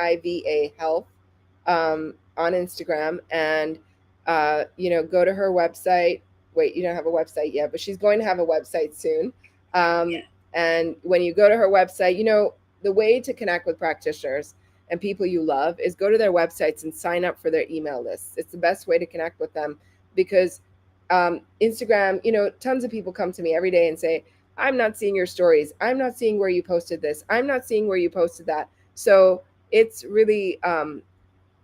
Health, on Instagram. And, go to her website. Wait, you don't have a website yet, but she's going to have a website soon. Yeah. And when you go to her website, the way to connect with practitioners and people you love is go to their websites and sign up for their email lists. It's the best way to connect with them, because Instagram, tons of people come to me every day and say, I'm not seeing your stories. I'm not seeing where you posted this. I'm not seeing where you posted that. So it's really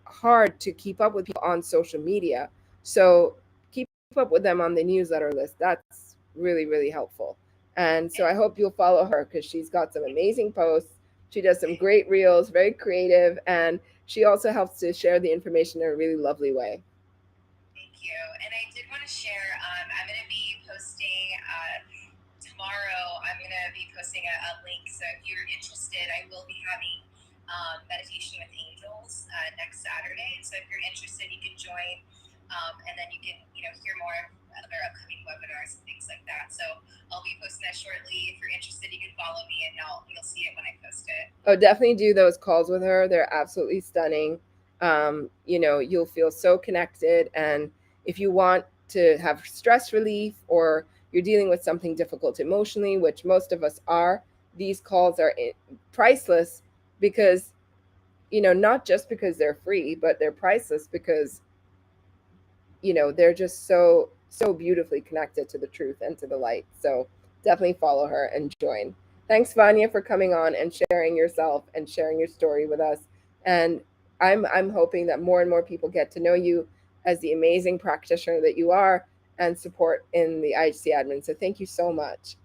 hard to keep up with people on social media. So keep up with them on the newsletter list. That's really, really helpful. And so I hope you'll follow her, because she's got some amazing posts. She does some great reels, very creative, and she also helps to share the information in a really lovely way. Thank you. And I did want to share, I'm going to be posting tomorrow, I'm going to be posting a link. So if you're interested, I will be having meditation with angels next Saturday. So if you're interested, you can join, and then you can hear more of other upcoming webinars and things like that. So I'll be posting that shortly. If you're interested, you can follow me, and you'll see it when I post it. Oh, definitely do those calls with her. They're absolutely stunning. You'll feel so connected. And if you want to have stress relief, or you're dealing with something difficult emotionally, which most of us are, these calls are priceless, because, not just because they're free, but they're priceless because, they're just so, so beautifully connected to the truth and to the light. So definitely follow her and join. Thanks, Vanya, for coming on and sharing yourself and sharing your story with us. And I'm hoping that more and more people get to know you as the amazing practitioner that you are, and support in the IHC admin. So thank you so much.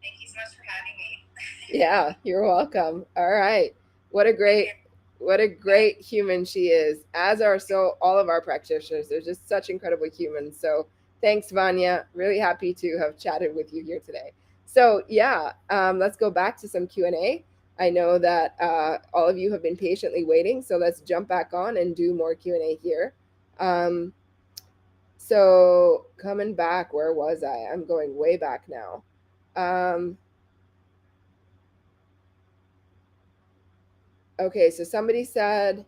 Thank you so much for having me. Yeah, you're welcome. All right. What a great human she is, as are so all of our practitioners. They're just such incredible humans. So thanks, Vanya. Really happy to have chatted with you here today. So yeah, let's go back to some Q&A. I know that all of you have been patiently waiting, so let's jump back on and do more Q&A here. So coming back, where was I? I'm going way back now. Okay, so somebody said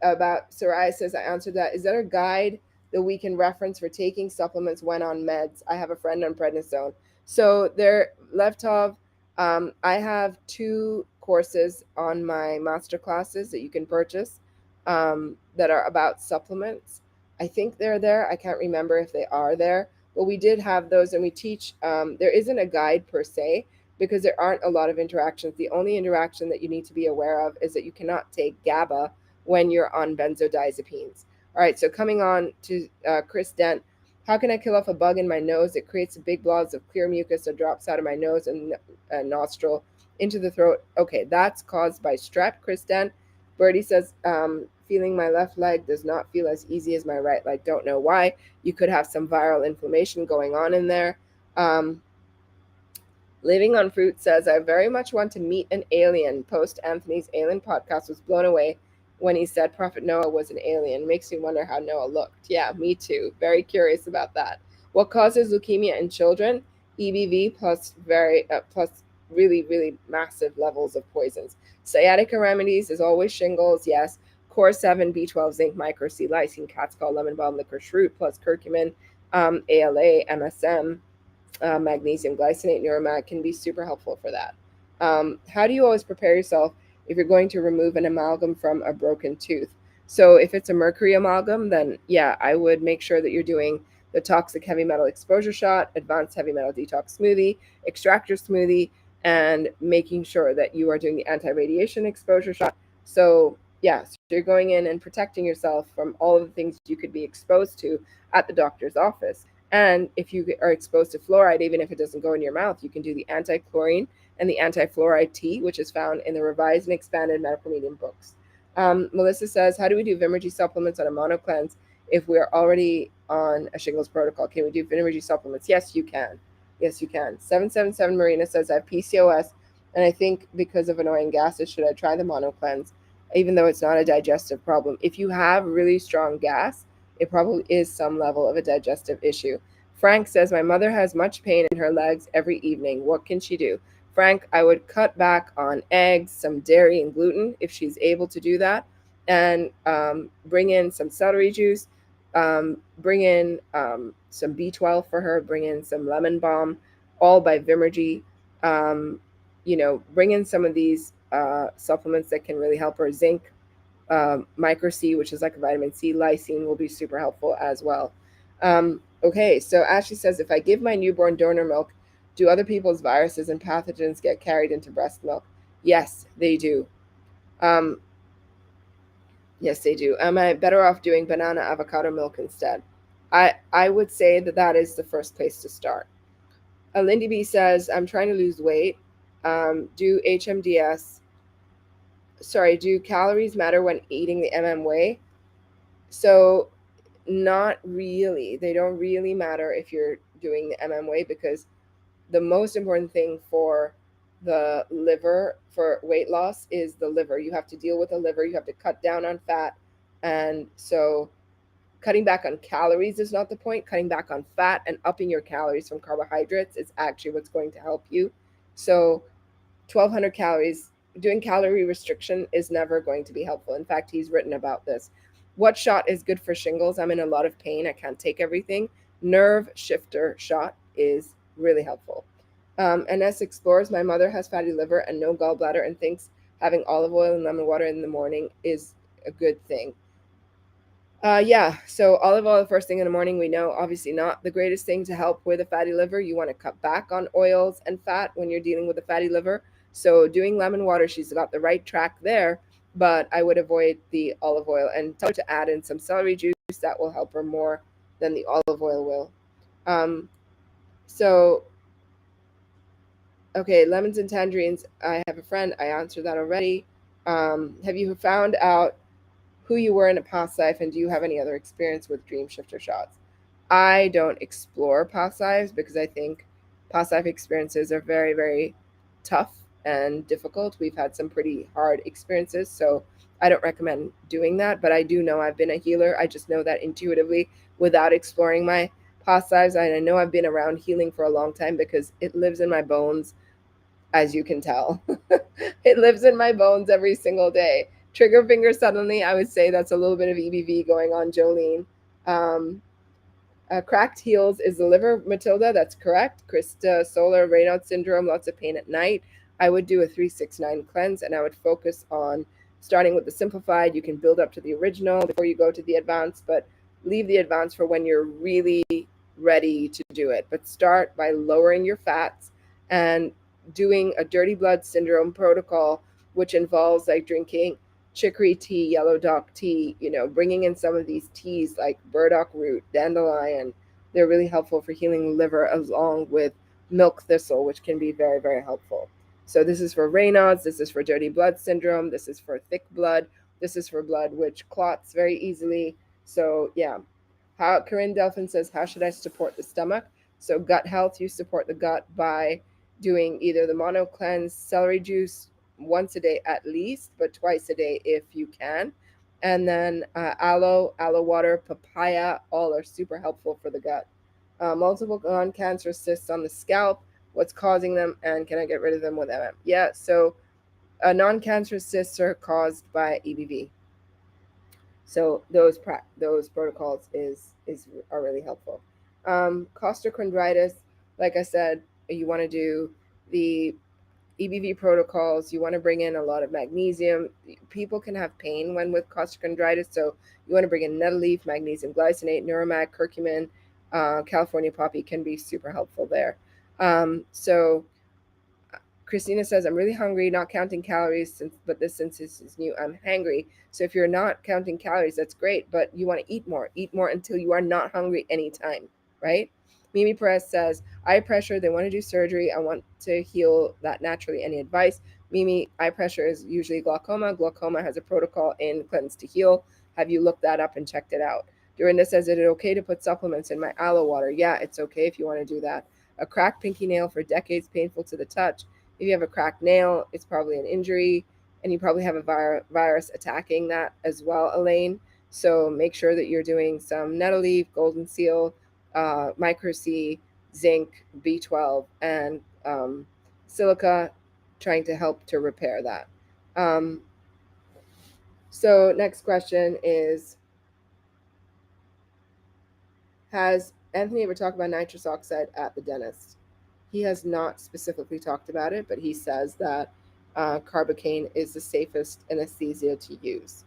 about psoriasis. I answered that. Is there a guide that we can reference for taking supplements when on meds? I have a friend on prednisone. So there, Levtov, I have 2 courses on my master classes that you can purchase, that are about supplements. I think they're there. I can't remember if they are there, but we did have those, and we teach. There isn't a guide per se, because there aren't a lot of interactions. The only interaction that you need to be aware of is that you cannot take GABA when you're on benzodiazepines. All right, so coming on to Chris Dent. How can I kill off a bug in my nose? It creates big blobs of clear mucus that drops out of my nose and nostril into the throat. Okay, that's caused by strep, Chris Dent. Birdie says, feeling my left leg does not feel as easy as my right leg. Don't know why. You could have some viral inflammation going on in there. Um, Living on Fruit says, I very much want to meet an alien. Post Anthony's Alien podcast was blown away when he said Prophet Noah was an alien. Makes me wonder how Noah looked. Yeah, me too. Very curious about that. What causes leukemia in children? EBV plus really, really massive levels of poisons. Sciatica remedies is always shingles, yes. Core 7, B12, zinc, micro C, lysine, cat's call, lemon balm, licorice root, plus curcumin, ALA, MSM, magnesium glycinate neuromag can be super helpful for that. How do you always prepare yourself if you're going to remove an amalgam from a broken tooth? So if it's a mercury amalgam, then yeah, I would make sure that you're doing the toxic heavy metal exposure shot, advanced heavy metal detox smoothie, extractor smoothie, and making sure that you are doing the anti-radiation exposure shot. So yeah, so you're going in and protecting yourself from all of the things you could be exposed to at the doctor's office. And if you are exposed to fluoride, even if it doesn't go in your mouth, you can do the anti-chlorine and the anti-fluoride tea, which is found in the revised and expanded medical medium books. Melissa says, how do we do Vimergy supplements on a mono cleanse if we're already on a shingles protocol? Can we do Vimergy supplements? Yes, you can. Yes, you can. 777 Marina says, I have PCOS, and I think because of annoying gases, should I try the mono cleanse, even though it's not a digestive problem? If you have really strong gas, it probably is some level of a digestive issue. Frank says, my mother has much pain in her legs every evening. What can she do? Frank, I would cut back on eggs, some dairy, and gluten if she's able to do that, and bring in some celery juice, bring in some B12 for her, bring in some lemon balm, all by Vimergy. Bring in some of these supplements that can really help her. Zinc, micro C, which is like a vitamin C, lysine will be super helpful as well. Okay, so Ashley says, if I give my newborn donor milk, do other people's viruses and pathogens get carried into breast milk? Yes, they do. Um, yes, they do. Am I better off doing banana avocado milk instead? I would say that that is the first place to start. Lindy B says, I'm trying to lose weight. Do HMDS, sorry, do calories matter when eating the way? So not really. They don't really matter if you're doing the way, because the most important thing for the liver for weight loss is the liver. You have to deal with the liver. You have to cut down on fat. And so cutting back on calories is not the point. Cutting back on fat and upping your calories from carbohydrates is actually what's going to help you. So 1,200 calories, doing calorie restriction is never going to be helpful. In fact, he's written about this. What shot is good for shingles? I'm in a lot of pain. I can't take everything. Nerve shifter shot is really helpful. NS explores, my mother has fatty liver and no gallbladder and thinks having olive oil and lemon water in the morning is a good thing. Yeah, so olive oil first thing in the morning, we know obviously not the greatest thing to help with a fatty liver. You want to cut back on oils and fat when you're dealing with a fatty liver. So doing lemon water, she's got the right track there, but I would avoid the olive oil and tell her to add in some celery juice. That will help her more than the olive oil will. Um, so, okay, lemons and tangerines. I have a friend, I answered that already. Have you found out who you were in a past life, and do you have any other experience with dream shifter shots? I don't explore past lives because I think past life experiences are very, very tough and difficult. We've had some pretty hard experiences, so I don't recommend doing that. But I do know I've been a healer. I just know that intuitively without exploring my past lives. And I know I've been around healing for a long time because it lives in my bones, as you can tell. It lives in my bones every single day. Trigger finger suddenly, I would say that's a little bit of EBV going on, Jolene. Um, Cracked heels is the liver, Matilda. That's correct. Krista Solar, Raynaud syndrome, lots of pain at night. I would do a 369 cleanse, and I would focus on starting with the simplified. You can build up to the original before you go to the advanced, but leave the advanced for when you're really ready to do it. But start by lowering your fats and doing a dirty blood syndrome protocol, which involves like drinking chicory tea, yellow dock tea, bringing in some of these teas like burdock root, dandelion. They're really helpful for healing the liver, along with milk thistle, which can be very, very helpful. So this is for Raynaud's, this is for dirty blood syndrome, this is for thick blood, this is for blood which clots very easily. So yeah. Corinne Delphin says, how should I support the stomach? So gut health, you support the gut by doing either the mono cleanse, celery juice once a day at least, but twice a day if you can. And then aloe water, papaya, all are super helpful for the gut. Multiple non-cancerous cysts on the scalp, what's causing them, and can I get rid of them with MM? Yeah, so non-cancerous cysts are caused by EBV. So those protocols is are really helpful. Costochondritis, like I said, you want to do the EBV protocols. You want to bring in a lot of magnesium. People can have pain when with costochondritis, so you want to bring in nettle leaf, magnesium glycinate, neuromag, curcumin, California poppy can be super helpful there. So Christina says, I'm really hungry, not counting calories, but since this is new, I'm hangry. So if you're not counting calories, that's great, but you want to eat more. Eat more until you are not hungry anytime, right? Mimi Perez says, eye pressure, they want to do surgery. I want to heal that naturally. Any advice? Mimi, eye pressure is usually glaucoma. Glaucoma has a protocol in Cleanse to Heal. Have you looked that up and checked it out? Dorinda says, is it okay to put supplements in my aloe water? Yeah, it's okay if you want to do that. A cracked pinky nail for decades, painful to the touch. If you have a cracked nail, it's probably an injury, and you probably have a virus attacking that as well, Elaine. So make sure that you're doing some nettle leaf, golden seal, micro C, zinc, B12, and silica, trying to help to repair that. Um, so next question is, has Anthony ever talked about nitrous oxide at the dentist? He has not specifically talked about it, but he says that carbocaine is the safest anesthesia to use.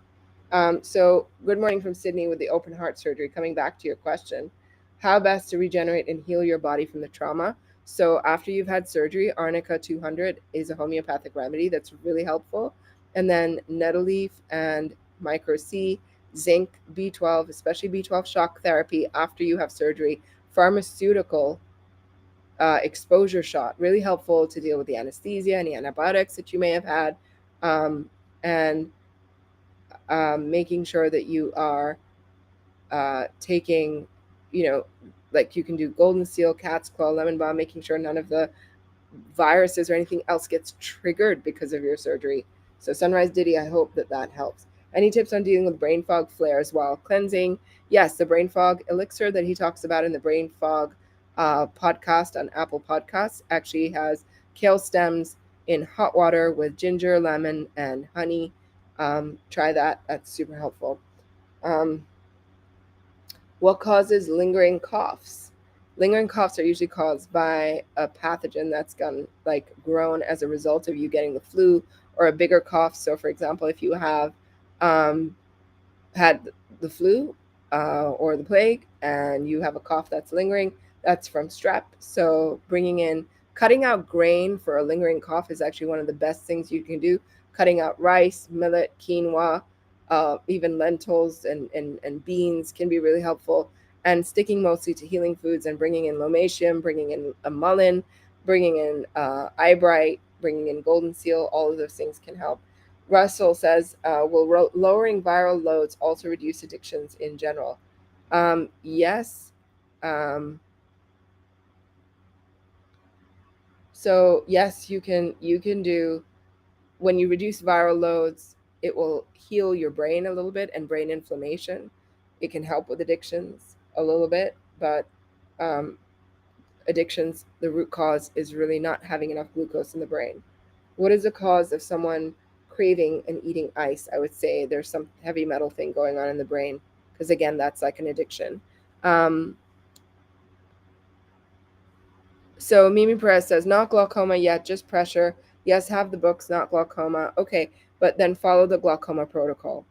So, good morning from Sydney with the open heart surgery. Coming back to your question, how best to regenerate and heal your body from the trauma? So, after you've had surgery, Arnica 200 is a homeopathic remedy that's really helpful. And then nettle leaf and micro C, zinc, B12, especially B12 shock therapy after you have surgery, pharmaceutical exposure shot, really helpful to deal with the anesthesia, any antibiotics that you may have had, and making sure that you are taking, you know, like you can do golden seal, cat's claw, lemon balm, making sure none of the viruses or anything else gets triggered because of your surgery. So Sunrise Diddy, I hope that that helps. Any tips on dealing with brain fog flares while cleansing? Yes, the brain fog elixir that he talks about in the brain fog podcast on Apple Podcasts actually has kale stems in hot water with ginger, lemon, and honey. Try that. That's super helpful. Um, what causes lingering coughs? Lingering coughs are usually caused by a pathogen that's grown as a result of you getting the flu or a bigger cough. So, for example, if you have um, had the flu or the plague and you have a cough that's lingering, that's from strep. So, cutting out grain for a lingering cough is actually one of the best things you can do. Cutting out rice, millet, quinoa, even lentils and beans can be really helpful. And sticking mostly to healing foods and bringing in lomatium, bringing in a mullein, bringing in eyebright, bringing in golden seal, all of those things can help. Russell says, will lowering viral loads also reduce addictions in general? Yes. Um, so yes, you can do, when you reduce viral loads, it will heal your brain a little bit and brain inflammation. It can help with addictions a little bit, but um, addictions, the root cause is really not having enough glucose in the brain. What is the cause of someone craving and eating ice? I would say there's some heavy metal thing going on in the brain, because again, that's like an addiction. Um, So Mimi Perez says, not glaucoma yet, just pressure. Yes, have the books, not glaucoma. Okay, but then follow the glaucoma protocol.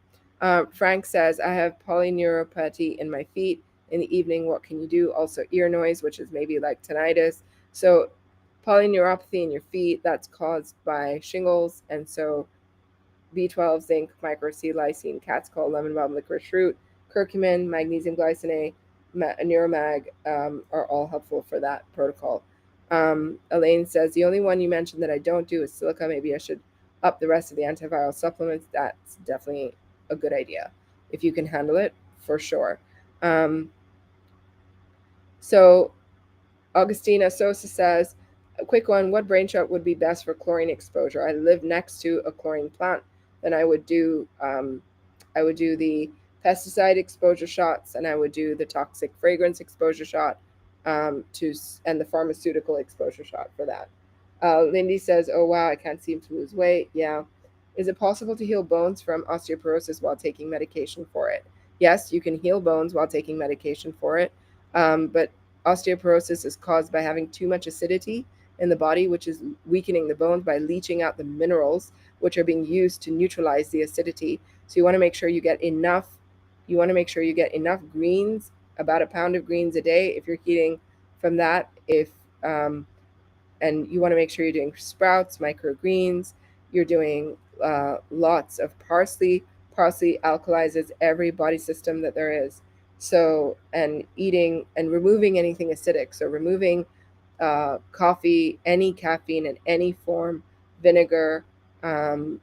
Frank says, I have polyneuropathy in my feet. In the evening, what can you do? Also, ear noise, which is maybe like tinnitus. So, polyneuropathy in your feet, that's caused by shingles. And so, B12, zinc, micro C, lysine, cat's claw, lemon balm, licorice root, curcumin, magnesium glycinate, neuromag are all helpful for that protocol. Elaine says, the only one you mentioned that I don't do is silica. Maybe I should up the rest of the antiviral supplements. That's definitely a good idea. If you can handle it, for sure. Um, so Augustina Sosa says, a quick one, what brain shot would be best for chlorine exposure? I live next to a chlorine plant. Then I would do the pesticide exposure shots, and I would do the toxic fragrance exposure shot, and the pharmaceutical exposure shot for that. Lindy says, "Oh wow, I can't seem to lose weight." Yeah, is it possible to heal bones from osteoporosis while taking medication for it? Yes, you can heal bones while taking medication for it, but osteoporosis is caused by having too much acidity in the body, which is weakening the bones by leaching out the minerals which are being used to neutralize the acidity. So you want to make sure you get enough. You want to make sure you get enough greens, about a pound of greens a day if you're eating from that. If and you want to make sure you're doing sprouts, microgreens. You're doing lots of parsley. Parsley alkalizes every body system that there is. So, and eating and removing anything acidic. So, removing coffee, any caffeine in any form, vinegar, um,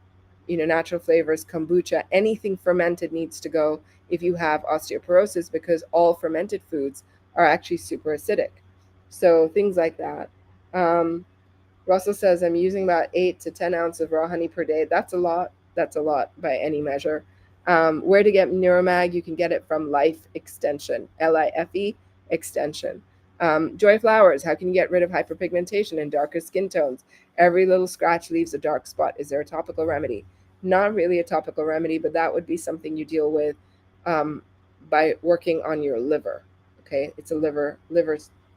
natural flavors, kombucha, anything fermented needs to go if you have osteoporosis, because all fermented foods are actually super acidic. So things like that. Um, Russell says, I'm using about 8 to 10 ounces of raw honey per day. That's a lot. That's a lot by any measure. Where to get Neuromag? You can get it from Life Extension, LIFE Extension. Joy Flowers, how can you get rid of hyperpigmentation and darker skin tones? Every little scratch leaves a dark spot. Is there a topical remedy? Not really a topical remedy, but that would be something you deal with um, by working on your liver. Okay, it's a liver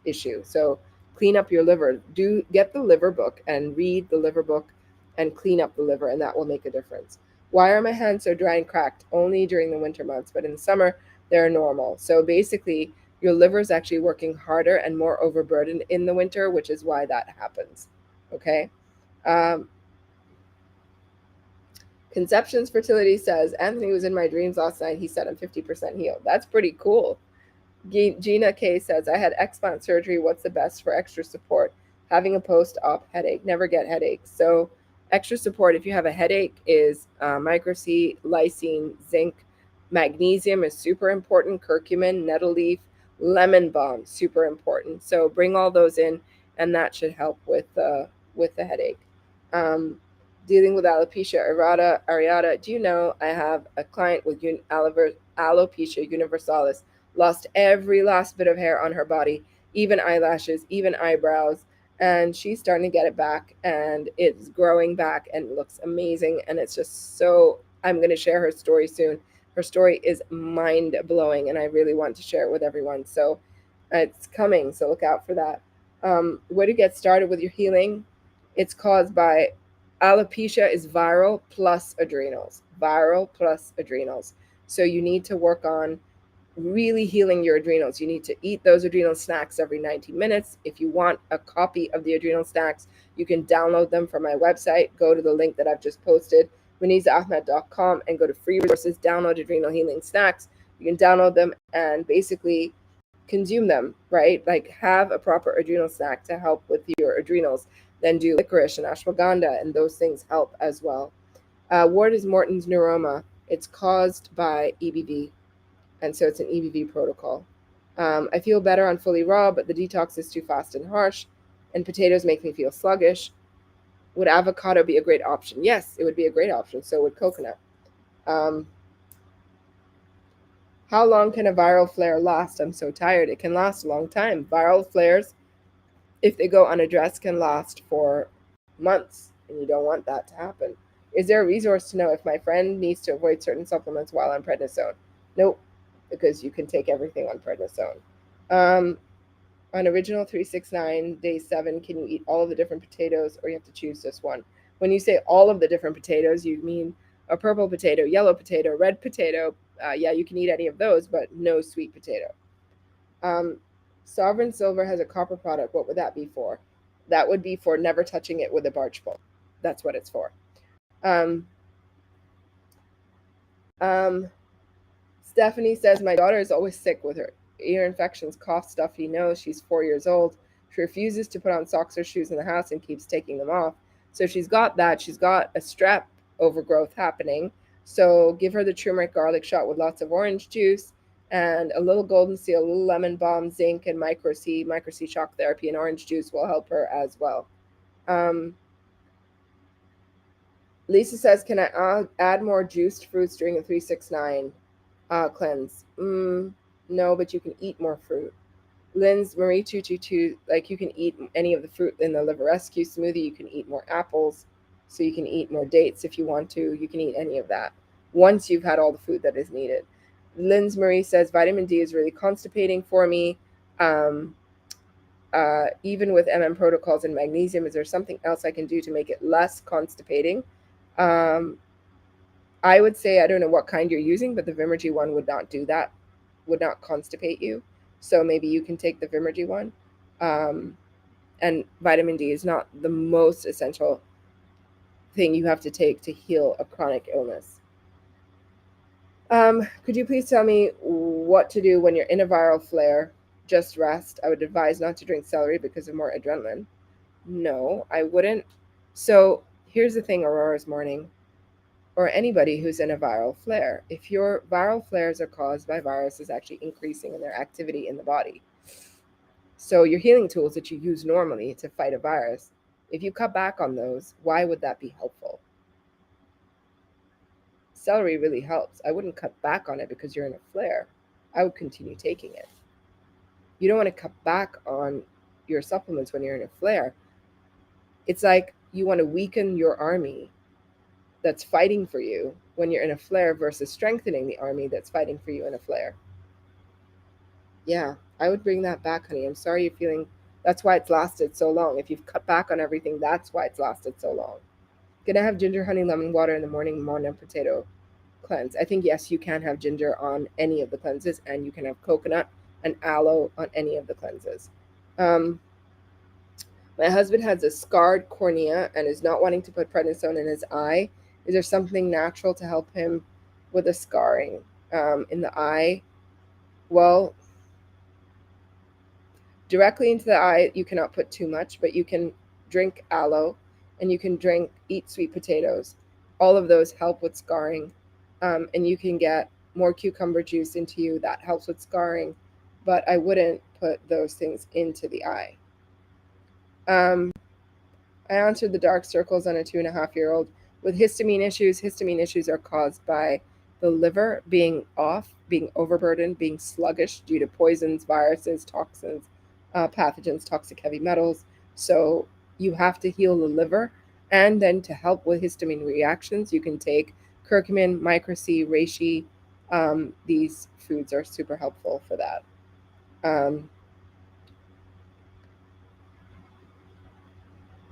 issue. So clean up your liver. Do get the liver book and read the liver book and clean up the liver, and that will make a difference. Why are my hands so dry and cracked? Only during the winter months, but in the summer they're normal. So basically, your liver is actually working harder and more overburdened in the winter, which is why that happens. Okay. Um, Conceptions Fertility says, Anthony was in my dreams last night. He said I'm 50% healed. That's pretty cool. Gina K says, I had explant surgery. What's the best for extra support? Having a post-op headache. Never get headaches. So extra support, if you have a headache, is micro C, lysine, zinc. Magnesium is super important. Curcumin, nettle leaf, lemon balm, super important. So bring all those in, and that should help with the headache. Um, Dealing with alopecia areata. Do you know I have a client with alopecia universalis, lost every last bit of hair on her body, even eyelashes, even eyebrows, and she's starting to get it back, and it's growing back and looks amazing. And it's just so, I'm going to share her story soon. Her story is mind blowing, and I really want to share it with everyone. So it's coming, so look out for that. Where to get started with your healing? It's caused by alopecia is viral plus adrenals. Viral plus adrenals. So you need to work on really healing your adrenals. You need to eat those adrenal snacks every 90 minutes. If you want a copy of the adrenal snacks, you can download them from my website. Go to the link that I've just posted, muneezaahmed.com, and go to free resources, download adrenal healing snacks. You can download them and basically consume them, right? Like have a proper adrenal snack to help with your adrenals. Then do licorice and ashwagandha, and those things help as well. What is Morton's neuroma? It's caused by EBV, and so it's an EBV protocol. I feel better on fully raw, but the detox is too fast and harsh, and potatoes make me feel sluggish. Would avocado be a great option? Yes, it would be a great option. So would coconut. Um, how long can a viral flare last? I'm so tired. It can last a long time. Viral flares, if they go unaddressed, can last for months, and you don't want that to happen. Is there a resource to know if my friend needs to avoid certain supplements while on prednisone? Nope, because you can take everything on prednisone. On original 369, day 7, can you eat all of the different potatoes, or you have to choose just one? When you say all of the different potatoes, you mean a purple potato, yellow potato, red potato. Yeah, you can eat any of those, but no sweet potato. Um, Sovereign Silver has a copper product. What would that be for? That would be for never touching it with a barge pole. That's what it's for. Um, um, Stephanie says, my daughter is always sick with her ear infections, cough, stuffy nose. She's 4 years old. She refuses to put on socks or shoes in the house and keeps taking them off. So she's got that. She's got a strep overgrowth happening. So give her the turmeric garlic shot with lots of orange juice and a little golden seal, a little lemon balm, zinc, and micro C shock therapy and orange juice will help her as well. Lisa says, can I add more juiced fruits during a 369 cleanse? No, but you can eat more fruit. Lynn's Marie 222, like you can eat any of the fruit in the liver rescue smoothie. You can eat more apples, so you can eat more dates if you want to. You can eat any of that once you've had all the food that is needed. Lynn's Marie says vitamin D is really constipating for me. Even with protocols and magnesium, is there something else I can do to make it less constipating? Um, I would say, I don't know what kind you're using, but the Vimergy one would not do that, would not constipate you. So maybe you can take the Vimergy one. And vitamin D is not the most essential thing you have to take to heal a chronic illness. Could you please tell me what to do when you're in a viral flare? Just rest. I would advise not to drink celery because of more adrenaline. No, I wouldn't. So here's the thing, Aurora's Morning, or anybody who's in a viral flare. If your viral flares are caused by viruses actually increasing in their activity in the body, so your healing tools that you use normally to fight a virus, if you cut back on those, why would that be helpful? Celery really helps. I wouldn't cut back on it because you're in a flare. I would continue taking it. You don't want to cut back on your supplements when you're in a flare. It's like you want to weaken your army that's fighting for you when you're in a flare versus strengthening the army that's fighting for you in a flare. Yeah, I would bring that back, honey. I'm sorry you're feeling that's why it's lasted so long. If you've cut back on everything, that's why it's lasted so long. Can I have ginger, honey, lemon water in the morning, morning potato cleanse? I think yes, you can have ginger on any of the cleanses, and you can have coconut and aloe on any of the cleanses. Um, my husband has a scarred cornea and is not wanting to put prednisone in his eye. Is there something natural to help him with the scarring in the eye? Well, directly into the eye, you cannot put too much, but you can drink aloe and you can eat sweet potatoes. All of those help with scarring. And you can get more cucumber juice into you. That helps with scarring, but I wouldn't put those things into the eye. Um, I answered the dark circles on a 2.5-year-old. With histamine issues are caused by the liver being off, being overburdened, being sluggish due to poisons, viruses, toxins, pathogens, toxic heavy metals. So you have to heal the liver. And then to help with histamine reactions, you can take curcumin, micro C, reishi. These foods are super helpful for that.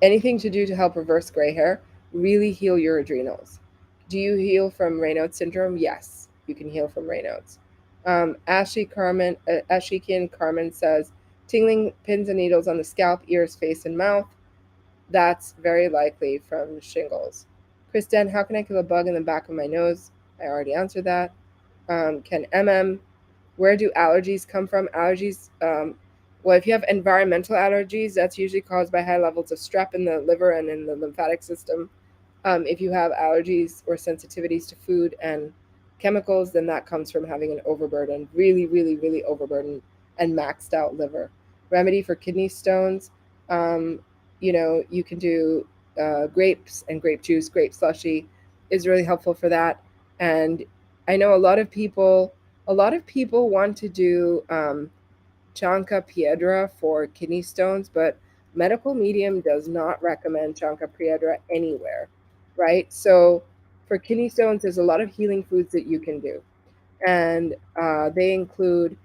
Anything to do to help reverse gray hair, really heal your adrenals. Do you heal from Raynaud's syndrome? Yes, you can heal from Raynaud's. Ashikian Carmen says, tingling pins and needles on the scalp, ears, face, and mouth. That's very likely from shingles. Kristen, how can I kill a bug in the back of my nose? I already answered that. Where do allergies come from? Allergies, well, if you have environmental allergies, that's usually caused by high levels of strep in the liver and in the lymphatic system. If you have allergies or sensitivities to food and chemicals, then that comes from having an overburdened, really, really, really overburdened and maxed out liver. Remedy for kidney stones, you can do grapes and grape juice, grape slushy is really helpful for that. And I know a lot of people want to do Chanca Piedra for kidney stones, but medical medium does not recommend Chanca Piedra anywhere, right? So for kidney stones, there's a lot of healing foods that you can do, and they include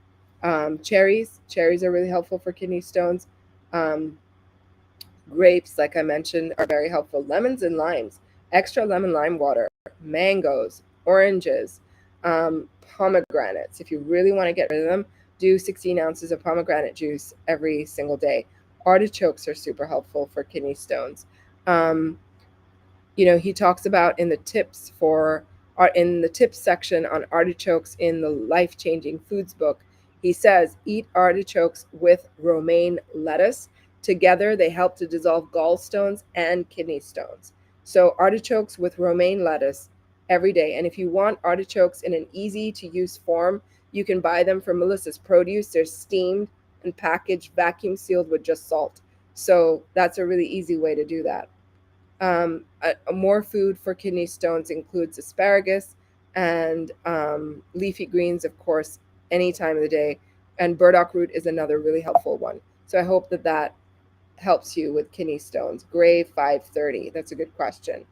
cherries. Cherries are really helpful for kidney stones. Um, Grapes, like I mentioned, are very helpful. Lemons and limes, extra lemon lime water, mangoes, oranges, pomegranates. If you really want to get rid of them, do 16 ounces of pomegranate juice every single day. Artichokes are super helpful for kidney stones. Um, he talks about in the tips section on artichokes in the Life Changing Foods book. He says, eat artichokes with romaine lettuce. Together, they help to dissolve gallstones and kidney stones. So artichokes with romaine lettuce every day. And if you want artichokes in an easy to use form, You can buy them from Melissa's Produce. They're steamed and packaged, vacuum sealed with just salt. So that's a really easy way to do that. More food for kidney stones includes asparagus and leafy greens, of course, any time of the day. And burdock root is another really helpful one. So I hope that that helps you with kidney stones. Gray 530. That's a good question.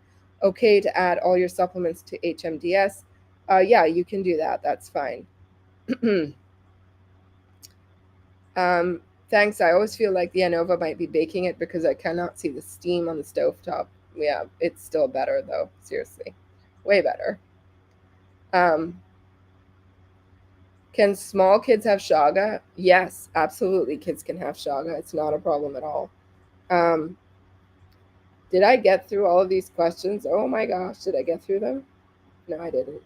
Okay to add all your supplements to HMDS. Yeah, you can do that. That's fine. Thanks. I always feel like the ANOVA might be baking it because I cannot see the steam on the stovetop. Yeah, it's still better though. Seriously, way better. Can small kids have shaga? Yes, absolutely. Kids can have shaga. It's not a problem at all. Um, did I get through all of these questions? Oh my gosh, did I get through them? No, I didn't.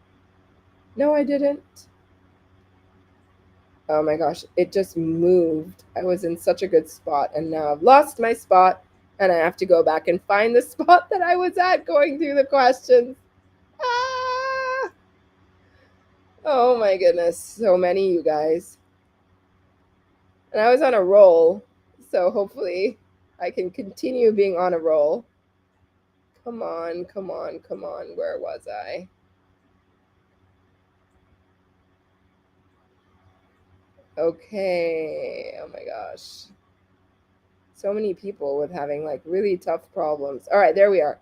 No, I didn't. Oh my gosh, it just moved. I was in such a good spot and now I've lost my spot and I have to go back and find the spot that I was at going through the questions. Ah! Oh my goodness, so many, you guys. And I was on a roll, so hopefully I can continue being on a roll. Come on, come on, come on. Where was I? Okay. Oh my gosh. So many people with having like really tough problems. All right, there we are.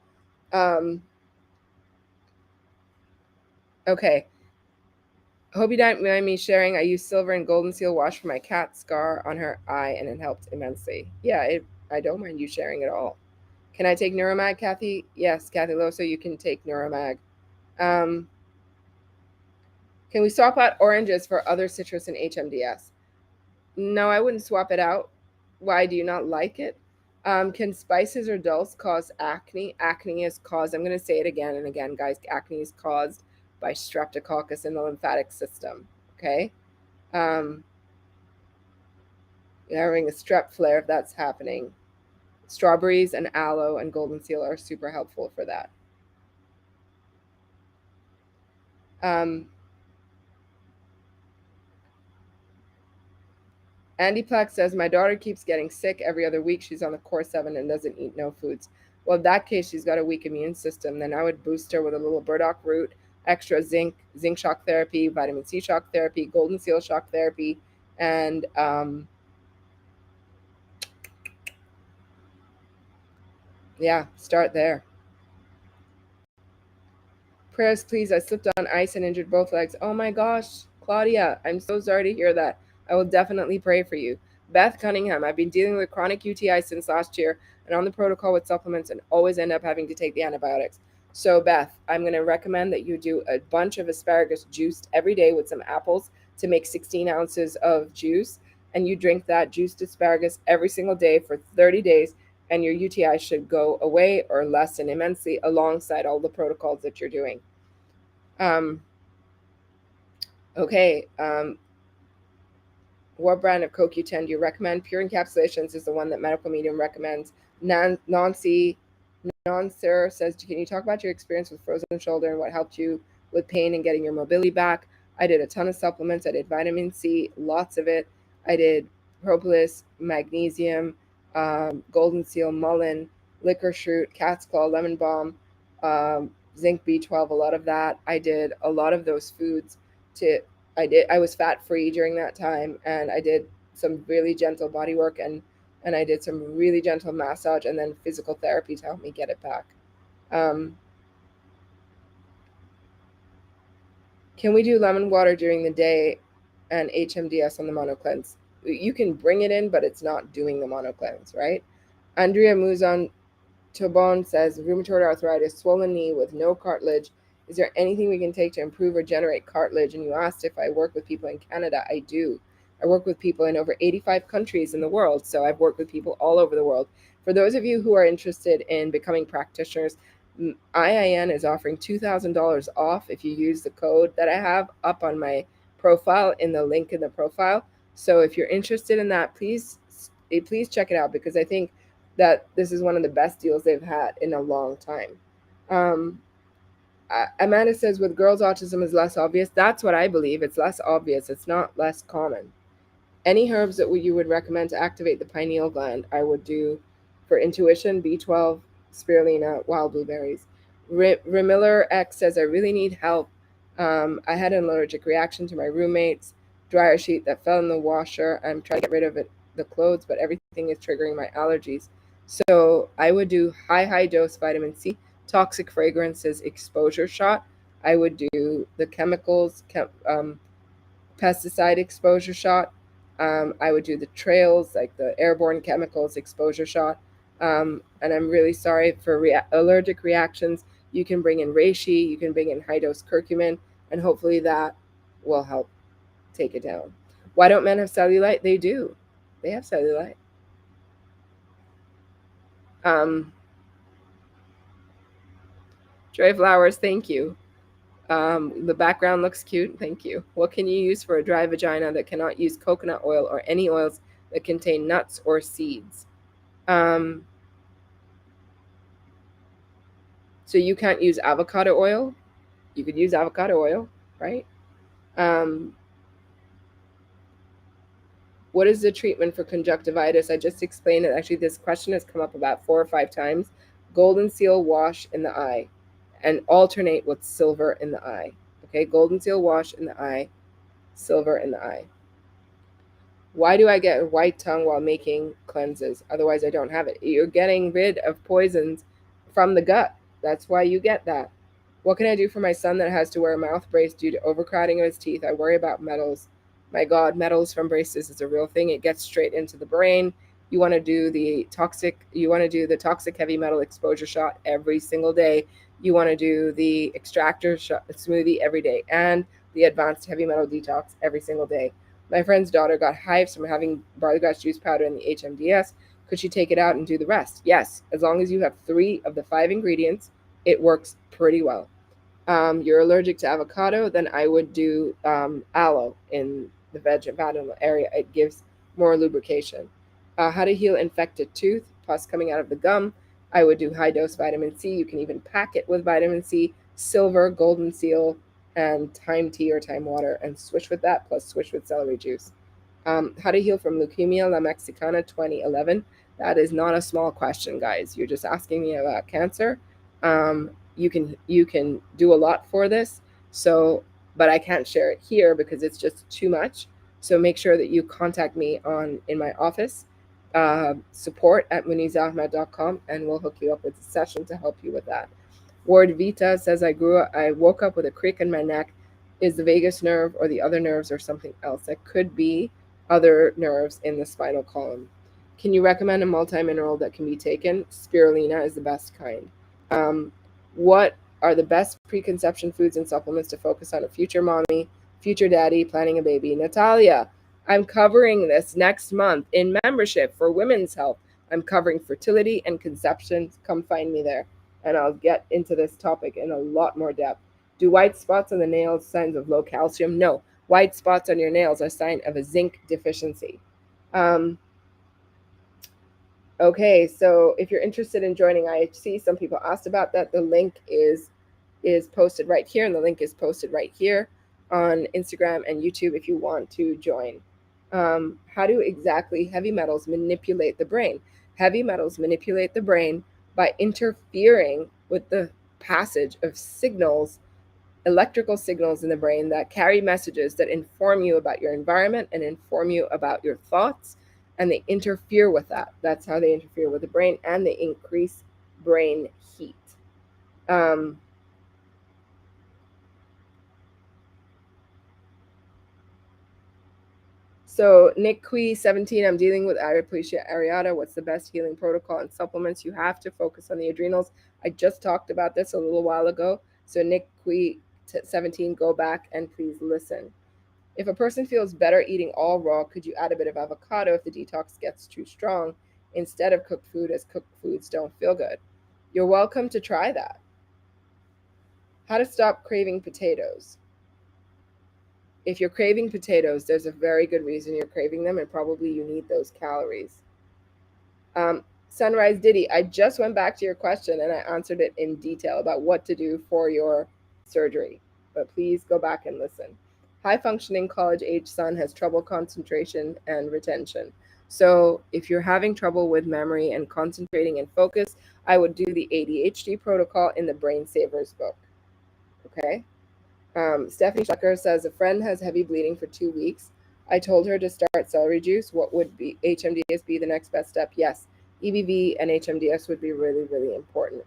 Okay. Hope you don't mind me sharing. I used silver and golden seal wash for my cat's scar on her eye, and it helped immensely. Yeah, I don't mind you sharing at all. Can I take Neuromag, Kathy? Yes, Kathy Loso, you can take Neuromag. Um, can we swap out oranges for other citrus and HMDS? No, I wouldn't swap it out. Why do you not like it? Can spices or dulse cause acne? Acne is caused, I'm going to say it again and again, guys. Acne is caused by streptococcus in the lymphatic system. Okay. You're having a strep flare if that's happening. Strawberries and aloe and golden seal are super helpful for that. Andy Plack says, my daughter keeps getting sick every other week. She's on the core 7 and doesn't eat no foods. Well, in that case, she's got a weak immune system. Then I would boost her with a little burdock root, extra zinc, zinc shock therapy, vitamin C shock therapy, golden seal shock therapy, and yeah, start there. Prayers, please. I slipped on ice and injured both legs. Oh my gosh, Claudia, I'm so sorry to hear that. I will definitely pray for you. Beth Cunningham, I've been dealing with chronic UTI since last year and on the protocol with supplements and always end up having to take the antibiotics. So, Beth, I'm going to recommend that you do a bunch of asparagus juiced every day with some apples to make 16 ounces of juice. And you drink that juiced asparagus every single day for 30 days and your UTI should go away or lessen immensely alongside all the protocols that you're doing. Okay. What brand of CoQ10 do you recommend? Pure Encapsulations is the one that Medical Medium recommends. Nancy Nonsir says, can you talk about your experience with frozen shoulder and what helped you with pain and getting your mobility back? I did a ton of supplements. I did vitamin C, lots of it. I did propolis, magnesium, golden seal, mullein, licorice root, cat's claw, lemon balm, zinc B12, a lot of that. I did a lot of those foods to I was fat free during that time, and I did some really gentle body work and I did some really gentle massage and then physical therapy to help me get it back. Can we do lemon water during the day and HMDS on the mono cleanse? You can bring it in, but it's not doing the mono cleanse, right? Andrea Muzon Tobon says, rheumatoid arthritis, swollen knee with no cartilage. Is there anything we can take to improve or generate cartilage? And you asked if I work with people in Canada. I do. I work with people in over 85 countries in the world. So I've worked with people all over the world. For those of you who are interested in becoming practitioners, IIN is offering $2,000 off if you use the code that I have up on my profile in the link in the profile. So if you're interested in that, please check it out because I think that this is one of the best deals they've had in a long time. Amanda says with girls autism is less obvious. That's what I believe. It's less obvious. It's not less common. Any herbs that you would recommend to activate the pineal gland, I would do for intuition, B12, spirulina, wild blueberries. Remiller X says, I really need help. I had an allergic reaction to my roommate's dryer sheet that fell in the washer. I'm trying to get rid of it, the clothes, but everything is triggering my allergies. So I would do high dose vitamin C, toxic fragrances exposure shot. I would do the chemicals, pesticide exposure shot. I would do the trails, like the airborne chemicals exposure shot. And I'm really sorry for allergic reactions. You can bring in reishi, you can bring in high dose curcumin, and hopefully that will help take it down. Why don't men have cellulite? They do. They have cellulite. Um, Dre Flowers, thank you. The background looks cute. Thank you. What can you use for a dry vagina that cannot use coconut oil or any oils that contain nuts or seeds? Um, so you can't use avocado oil. You could use avocado oil, right? Um, what is the treatment for conjunctivitis? I just explained it. Actually, this question has come up about 4 or 5 times. Golden seal wash in the eye and alternate with silver in the eye. Okay, golden seal wash in the eye, silver in the eye. Why do I get a white tongue while making cleanses? Otherwise, I don't have it. You're getting rid of poisons from the gut. That's why you get that. What can I do for my son that has to wear a mouth brace due to overcrowding of his teeth? I worry about metals. My God, metals from braces is a real thing. It gets straight into the brain. You want to do the toxic heavy metal exposure shot every single day. You want to do the extractor shot, smoothie every day, and the advanced heavy metal detox every single day. My friend's daughter got hives from having barley grass juice powder in the HMDS. Could she take it out and do the rest? Yes, as long as you have 3 of the 5 ingredients, it works pretty well. You're allergic to avocado, then I would do aloe in the vaginal area. It gives more lubrication. How to heal infected tooth, pus coming out of the gum. I would do high dose vitamin C. You can even pack it with vitamin C, silver, golden seal, and thyme tea or thyme water, and swish with that, plus swish with celery juice. How to heal from leukemia, La Mexicana 2011. That is not a small question, guys. You're just asking me about cancer. Um, you can do a lot for this. So, but I can't share it here because it's just too much. So make sure that you contact me in my office, support at muneezaahmed.com, and we'll hook you up with a session to help you with that. Ward Vita says, I woke up with a crick in my neck. Is the vagus nerve or the other nerves or something else? That could be other nerves in the spinal column. Can you recommend a multi-mineral that can be taken? Spirulina is the best kind. What are the best preconception foods and supplements to focus on a future mommy, future daddy, planning a baby? Natalia, I'm covering this next month in membership for Women's Health. I'm covering fertility and conception. Come find me there, and I'll get into this topic in a lot more depth. Do white spots on the nails signs of low calcium? No. White spots on your nails are a sign of a zinc deficiency. Okay, so if you're interested in joining IHC, some people asked about that. The link is posted right here, and the link is posted right here on Instagram and YouTube if you want to join. How do exactly heavy metals manipulate the brain? Heavy metals manipulate the brain by interfering with the passage of signals, electrical signals in the brain that carry messages that inform you about your environment and inform you about your thoughts, and they interfere with that. That's how they interfere with the brain, and they increase brain heat. So Nick Quee 17, I'm dealing with alopecia areata. What's the best healing protocol and supplements? You have to focus on the adrenals. I just talked about this a little while ago. So Nick Quee 17, go back and please listen. If a person feels better eating all raw, could you add a bit of avocado if the detox gets too strong instead of cooked food, as cooked foods don't feel good? You're welcome to try that. How to stop craving potatoes. If you're craving potatoes, there's a very good reason you're craving them, and probably you need those calories. Sunrise Diddy, I just went back to your question and I answered it in detail about what to do for your surgery, but please go back and listen. High functioning college age son has trouble concentration and retention. So, if you're having trouble with memory and concentrating and focus, I would do the ADHD protocol in the Brain Savers book. Okay? Stephanie Schlecker says a friend has heavy bleeding for 2 weeks. I told her to start celery juice. What would be HMDS be the next best step? Yes, EBV and HMDS would be really, really important.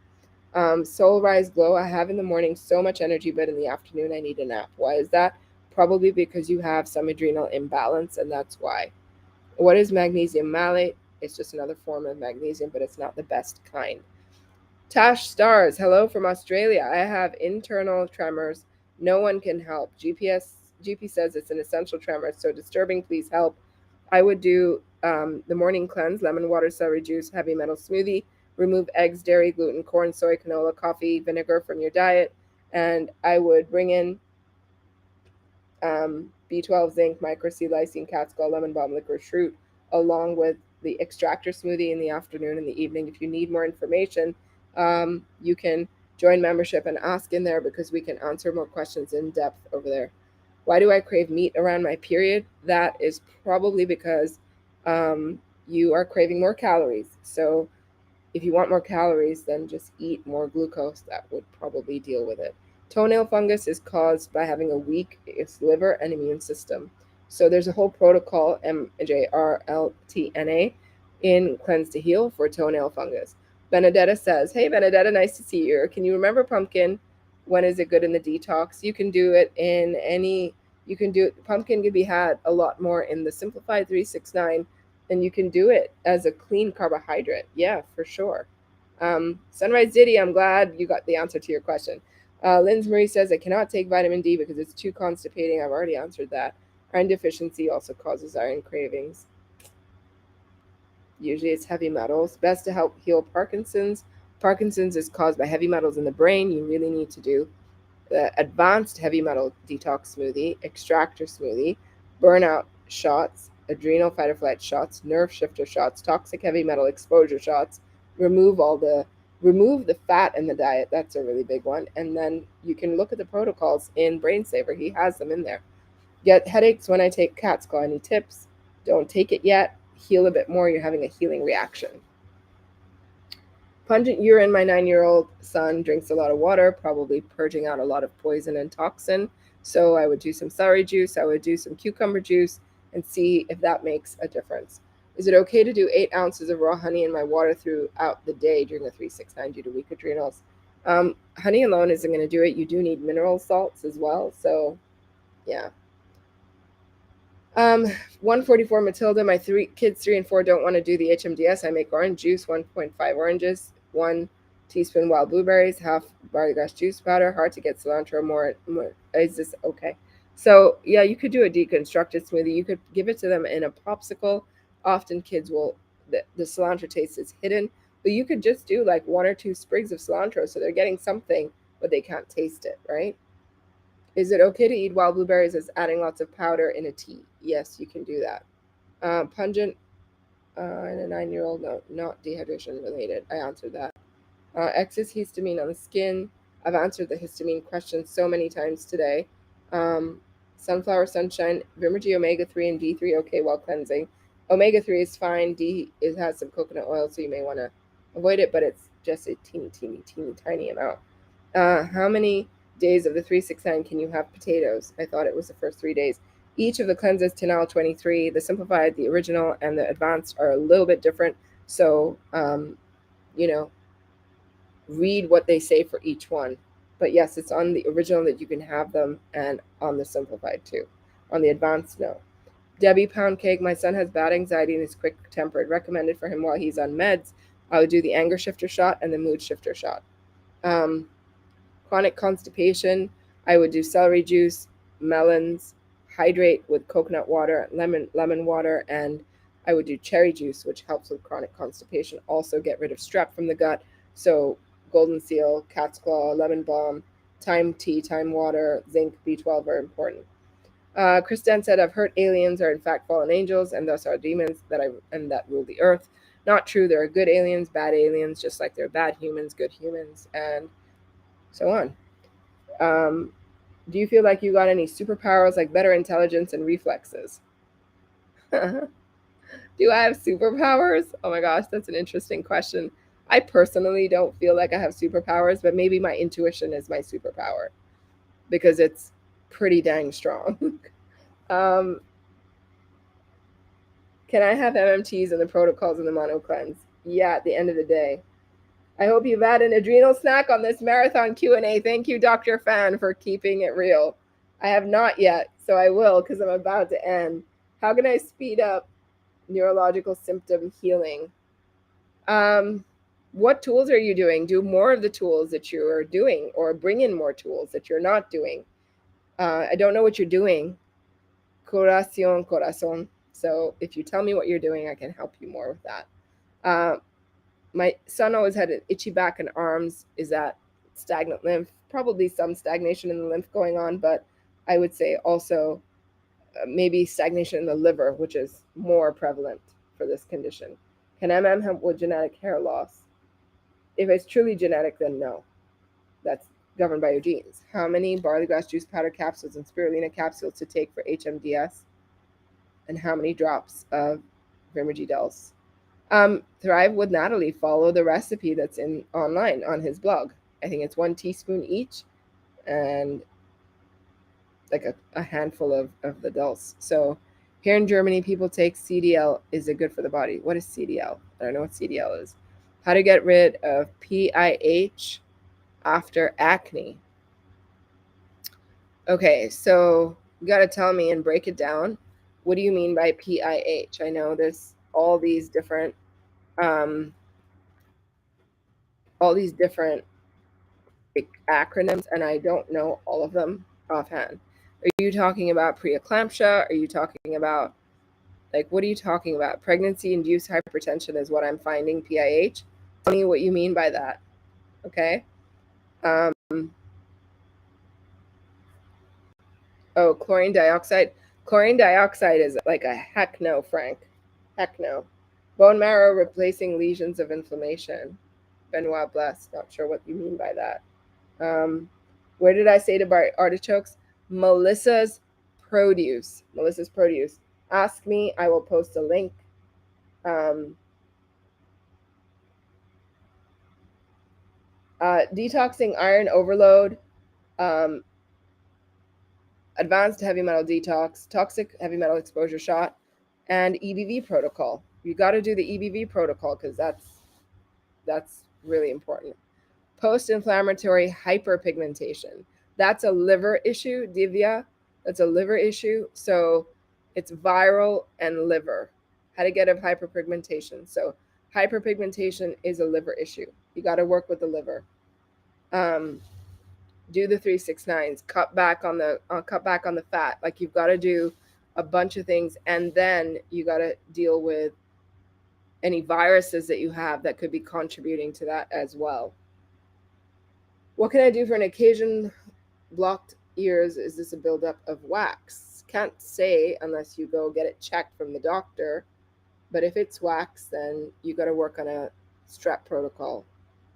Soul Rise Glow. I have in the morning so much energy, but in the afternoon I need a nap. Why is that? Probably because you have some adrenal imbalance, and that's why. What is magnesium malate? It's just another form of magnesium, but it's not the best kind. Tash Stars, hello from Australia. I have internal tremors. No one can help. GP says it's an essential tremor, so disturbing. Please help. I would do the morning cleanse, lemon water, celery juice, heavy metal smoothie. Remove eggs, dairy, gluten, corn, soy, canola, coffee, vinegar from your diet, and I would bring in B12, zinc, micro C, lysine, cat's gall, lemon balm, licorice root, along with the extractor smoothie in the afternoon and the evening. If you need more information, you can join membership and ask in there because we can answer more questions in depth over there. Why do I crave meat around my period? That is probably because you are craving more calories. So if you want more calories, then just eat more glucose. That would probably deal with it. Toenail fungus is caused by having a weak liver and immune system. So there's a whole protocol, MJRLTNA, in Cleanse to Heal for toenail fungus. Benedetta says, hey, Benedetta, nice to see you. Can you remember pumpkin? When is it good in the detox? You can do it in any, you can do it, pumpkin can be had a lot more in the Simplified 369, and you can do it as a clean carbohydrate. Yeah, for sure. Sunrise Diddy, I'm glad you got the answer to your question. Linz Marie says, I cannot take vitamin D because it's too constipating. I've already answered that. Iron deficiency also causes iron cravings. Usually it's heavy metals. Best to help heal Parkinson's. Parkinson's is caused by heavy metals in the brain. You really need to do the advanced heavy metal detox smoothie, extractor smoothie, burnout shots, adrenal fight or flight shots, nerve shifter shots, toxic heavy metal exposure shots. Remove the fat in the diet. That's a really big one. And then you can look at the protocols in Brain Saver. He has them in there. Get headaches when I take cat's claw. Any tips? Don't take it yet. Heal a bit more. You're having a healing reaction. Pungent urine. My 9-year-old son drinks a lot of water, probably purging out a lot of poison and toxin. So I would do some celery juice. I would do some cucumber juice and see if that makes a difference. Is it okay to do 8 ounces of raw honey in my water throughout the day during the 369 due to weak adrenals? Honey alone isn't going to do it. You do need mineral salts as well. So, yeah. 144 Matilda, my kids 3 and 4 don't want to do the HMDS. I make orange juice, 1.5 oranges, 1 teaspoon wild blueberries, half barley grass juice powder. Hard to get cilantro more. Is this okay? So yeah, you could do a deconstructed smoothie. You could give it to them in a popsicle. Often kids will, the cilantro taste is hidden, but you could just do like 1 or 2 sprigs of cilantro so they're getting something, but they can't taste it, right? Is it okay to eat wild blueberries as adding lots of powder in a tea? Yes, you can do that. Pungent in a 9-year-old, no, not dehydration related. I answered that. Excess histamine on the skin. I've answered the histamine question so many times today. Sunflower sunshine, Vimergy omega-3 and D3 okay while cleansing. Omega-3 is fine. It has some coconut oil, so you may want to avoid it, but it's just a teeny, teeny, teeny, tiny amount. How many days of the 369 can you have potatoes? I thought it was the first 3 days. Each of the cleanses, Tinal 23, the simplified, the original, and the advanced are a little bit different. So, read what they say for each one. But yes, it's on the original that you can have them, and on the simplified too. On the advanced, no. Debbie Pound Cake, my son has bad anxiety and is quick tempered. Recommended for him while he's on meds. I would do the anger shifter shot and the mood shifter shot. Chronic constipation, I would do celery juice, melons, hydrate with coconut water, lemon water, and I would do cherry juice, which helps with chronic constipation. Also get rid of strep from the gut. So golden seal, cat's claw, lemon balm, thyme tea, thyme water, zinc, B12 are important. Kristen said, I've heard aliens are in fact fallen angels and thus are demons that rule the earth. Not true. There are good aliens, bad aliens, just like there are bad humans, good humans, and so on. Um, do you feel like you got any superpowers, like better intelligence and reflexes? Do I have superpowers? Oh my gosh, that's an interesting question. I personally don't feel like I have superpowers, but maybe my intuition is my superpower because it's pretty dang strong. um, can I have MMTs and the protocols in the mono cleanse? Yeah, at the end of the day. I hope you've had an adrenal snack on this marathon Q&A. Thank you, Dr. Fan, for keeping it real. I have not yet, so I will because I'm about to end. How can I speed up neurological symptom healing? Um, what tools are you doing? Do more of the tools that you are doing, or bring in more tools that you're not doing. I don't know what you're doing. Corazon, corazon. So if you tell me what you're doing, I can help you more with that. Uh, my son always had an itchy back and arms. Is that stagnant lymph? Probably some stagnation in the lymph going on, but I would say also maybe stagnation in the liver, which is more prevalent for this condition. Can MM help with genetic hair loss? If it's truly genetic, then no. That's governed by your genes. How many barley grass juice powder capsules and spirulina capsules to take for HMDS? And how many drops of Vermigidels? Thrive with Natalie. Follow the recipe that's in online on his blog. I think it's 1 teaspoon each, and like a handful of the dulse. So here in Germany, people take CDL. Is it good for the body? What is CDL? I don't know what CDL is. How to get rid of PIH after acne. Okay, so you got to tell me and break it down. What do you mean by PIH? I know there's um, all these different acronyms, and I don't know all of them offhand. Are you talking about preeclampsia? Are you talking about, like, what are you talking about? Pregnancy induced hypertension is what I'm finding PIH. Tell me what you mean by that. Okay. Um, oh, chlorine dioxide. Chlorine dioxide is like a heck no, Frank. Heck no. Bone marrow replacing lesions of inflammation. Benoit Bless. Not sure what you mean by that. Where did I say to buy artichokes? Melissa's Produce. Melissa's Produce. Ask me. I will post a link. Um, detoxing iron overload. Um, advanced heavy metal detox. Toxic heavy metal exposure shot. And EBV protocol. You got to do the EBV protocol because that's really important. Post-inflammatory hyperpigmentation. That's a liver issue, Divya. That's a liver issue. So it's viral and liver. How to get of hyperpigmentation. So hyperpigmentation is a liver issue. You got to work with the liver. Um, do the 369s. Cut back on the fat. Like you've got to do a bunch of things, and then you got to deal with any viruses that you have that could be contributing to that as well. What can I do for an occasion blocked ears? Is this a buildup of wax? Can't say unless you go get it checked from the doctor. But if it's wax, then you got to work on a strep protocol.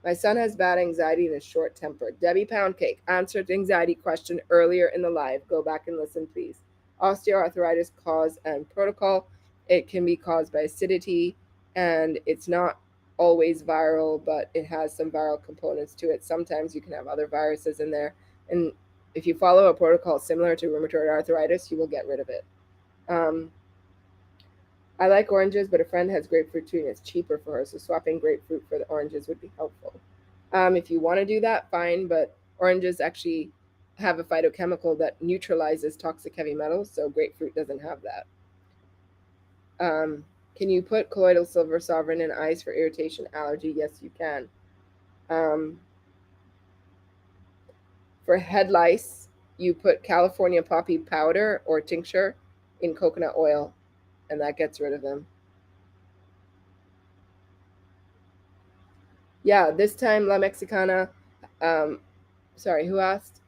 My son has bad anxiety and is short tempered. Debbie Poundcake answered the anxiety question earlier in the live. Go back and listen, please. Osteoarthritis cause and protocol. It can be caused by acidity, and it's not always viral, but it has some viral components to it. Sometimes you can have other viruses in there. And if you follow a protocol similar to rheumatoid arthritis, you will get rid of it. I like oranges, but a friend has grapefruit too, and it's cheaper for her. So swapping grapefruit for the oranges would be helpful. If you want to do that, fine. But oranges actually have a phytochemical that neutralizes toxic heavy metals, so grapefruit doesn't have that. Can you put colloidal silver sovereign in eyes for irritation allergy? Yes, you can. For head lice, you put California poppy powder or tincture in coconut oil, and that gets rid of them. Yeah, this time La Mexicana. Sorry, who asked?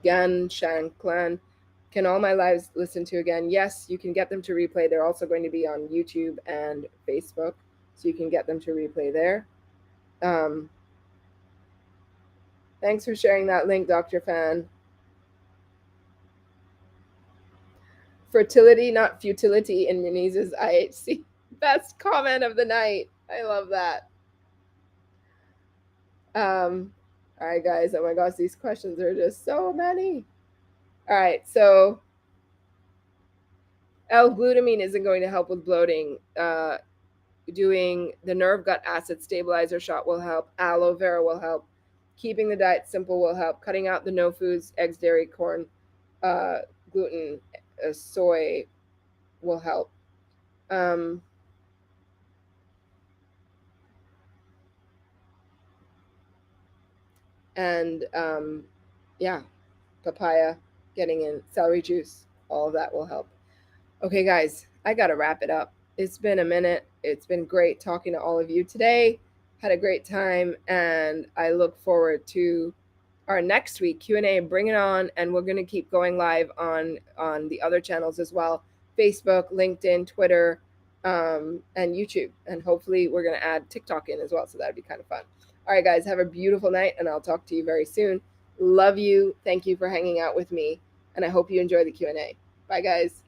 Gan Shan Clan. Can all my lives listen to again? Yes, you can get them to replay. They're also going to be on YouTube and Facebook, so you can get them to replay there. Um, Thanks for sharing that link, Dr. Fan. Fertility, not futility in Muneeza's IHC. Best comment of the night. I love that. All right, guys. Oh my gosh, these questions are just so many. All right, so L-glutamine isn't going to help with bloating. Doing the nerve gut acid stabilizer shot will help. Aloe vera will help. Keeping the diet simple will help. Cutting out the no foods, eggs, dairy, corn, gluten, soy will help. And yeah, papaya, getting in celery juice, all of that will help. Okay, guys, I got to wrap it up. It's been a minute. It's been great talking to all of you today. Had a great time, and I look forward to our next week Q&A. Bring it on, and we're going to keep going live on the other channels as well: Facebook, LinkedIn, Twitter, and YouTube. And hopefully, we're going to add TikTok in as well, so that'd be kind of fun. All right, guys, have a beautiful night, and I'll talk to you very soon. Love you. Thank you for hanging out with me, and I hope you enjoy the Q&A. Bye, guys.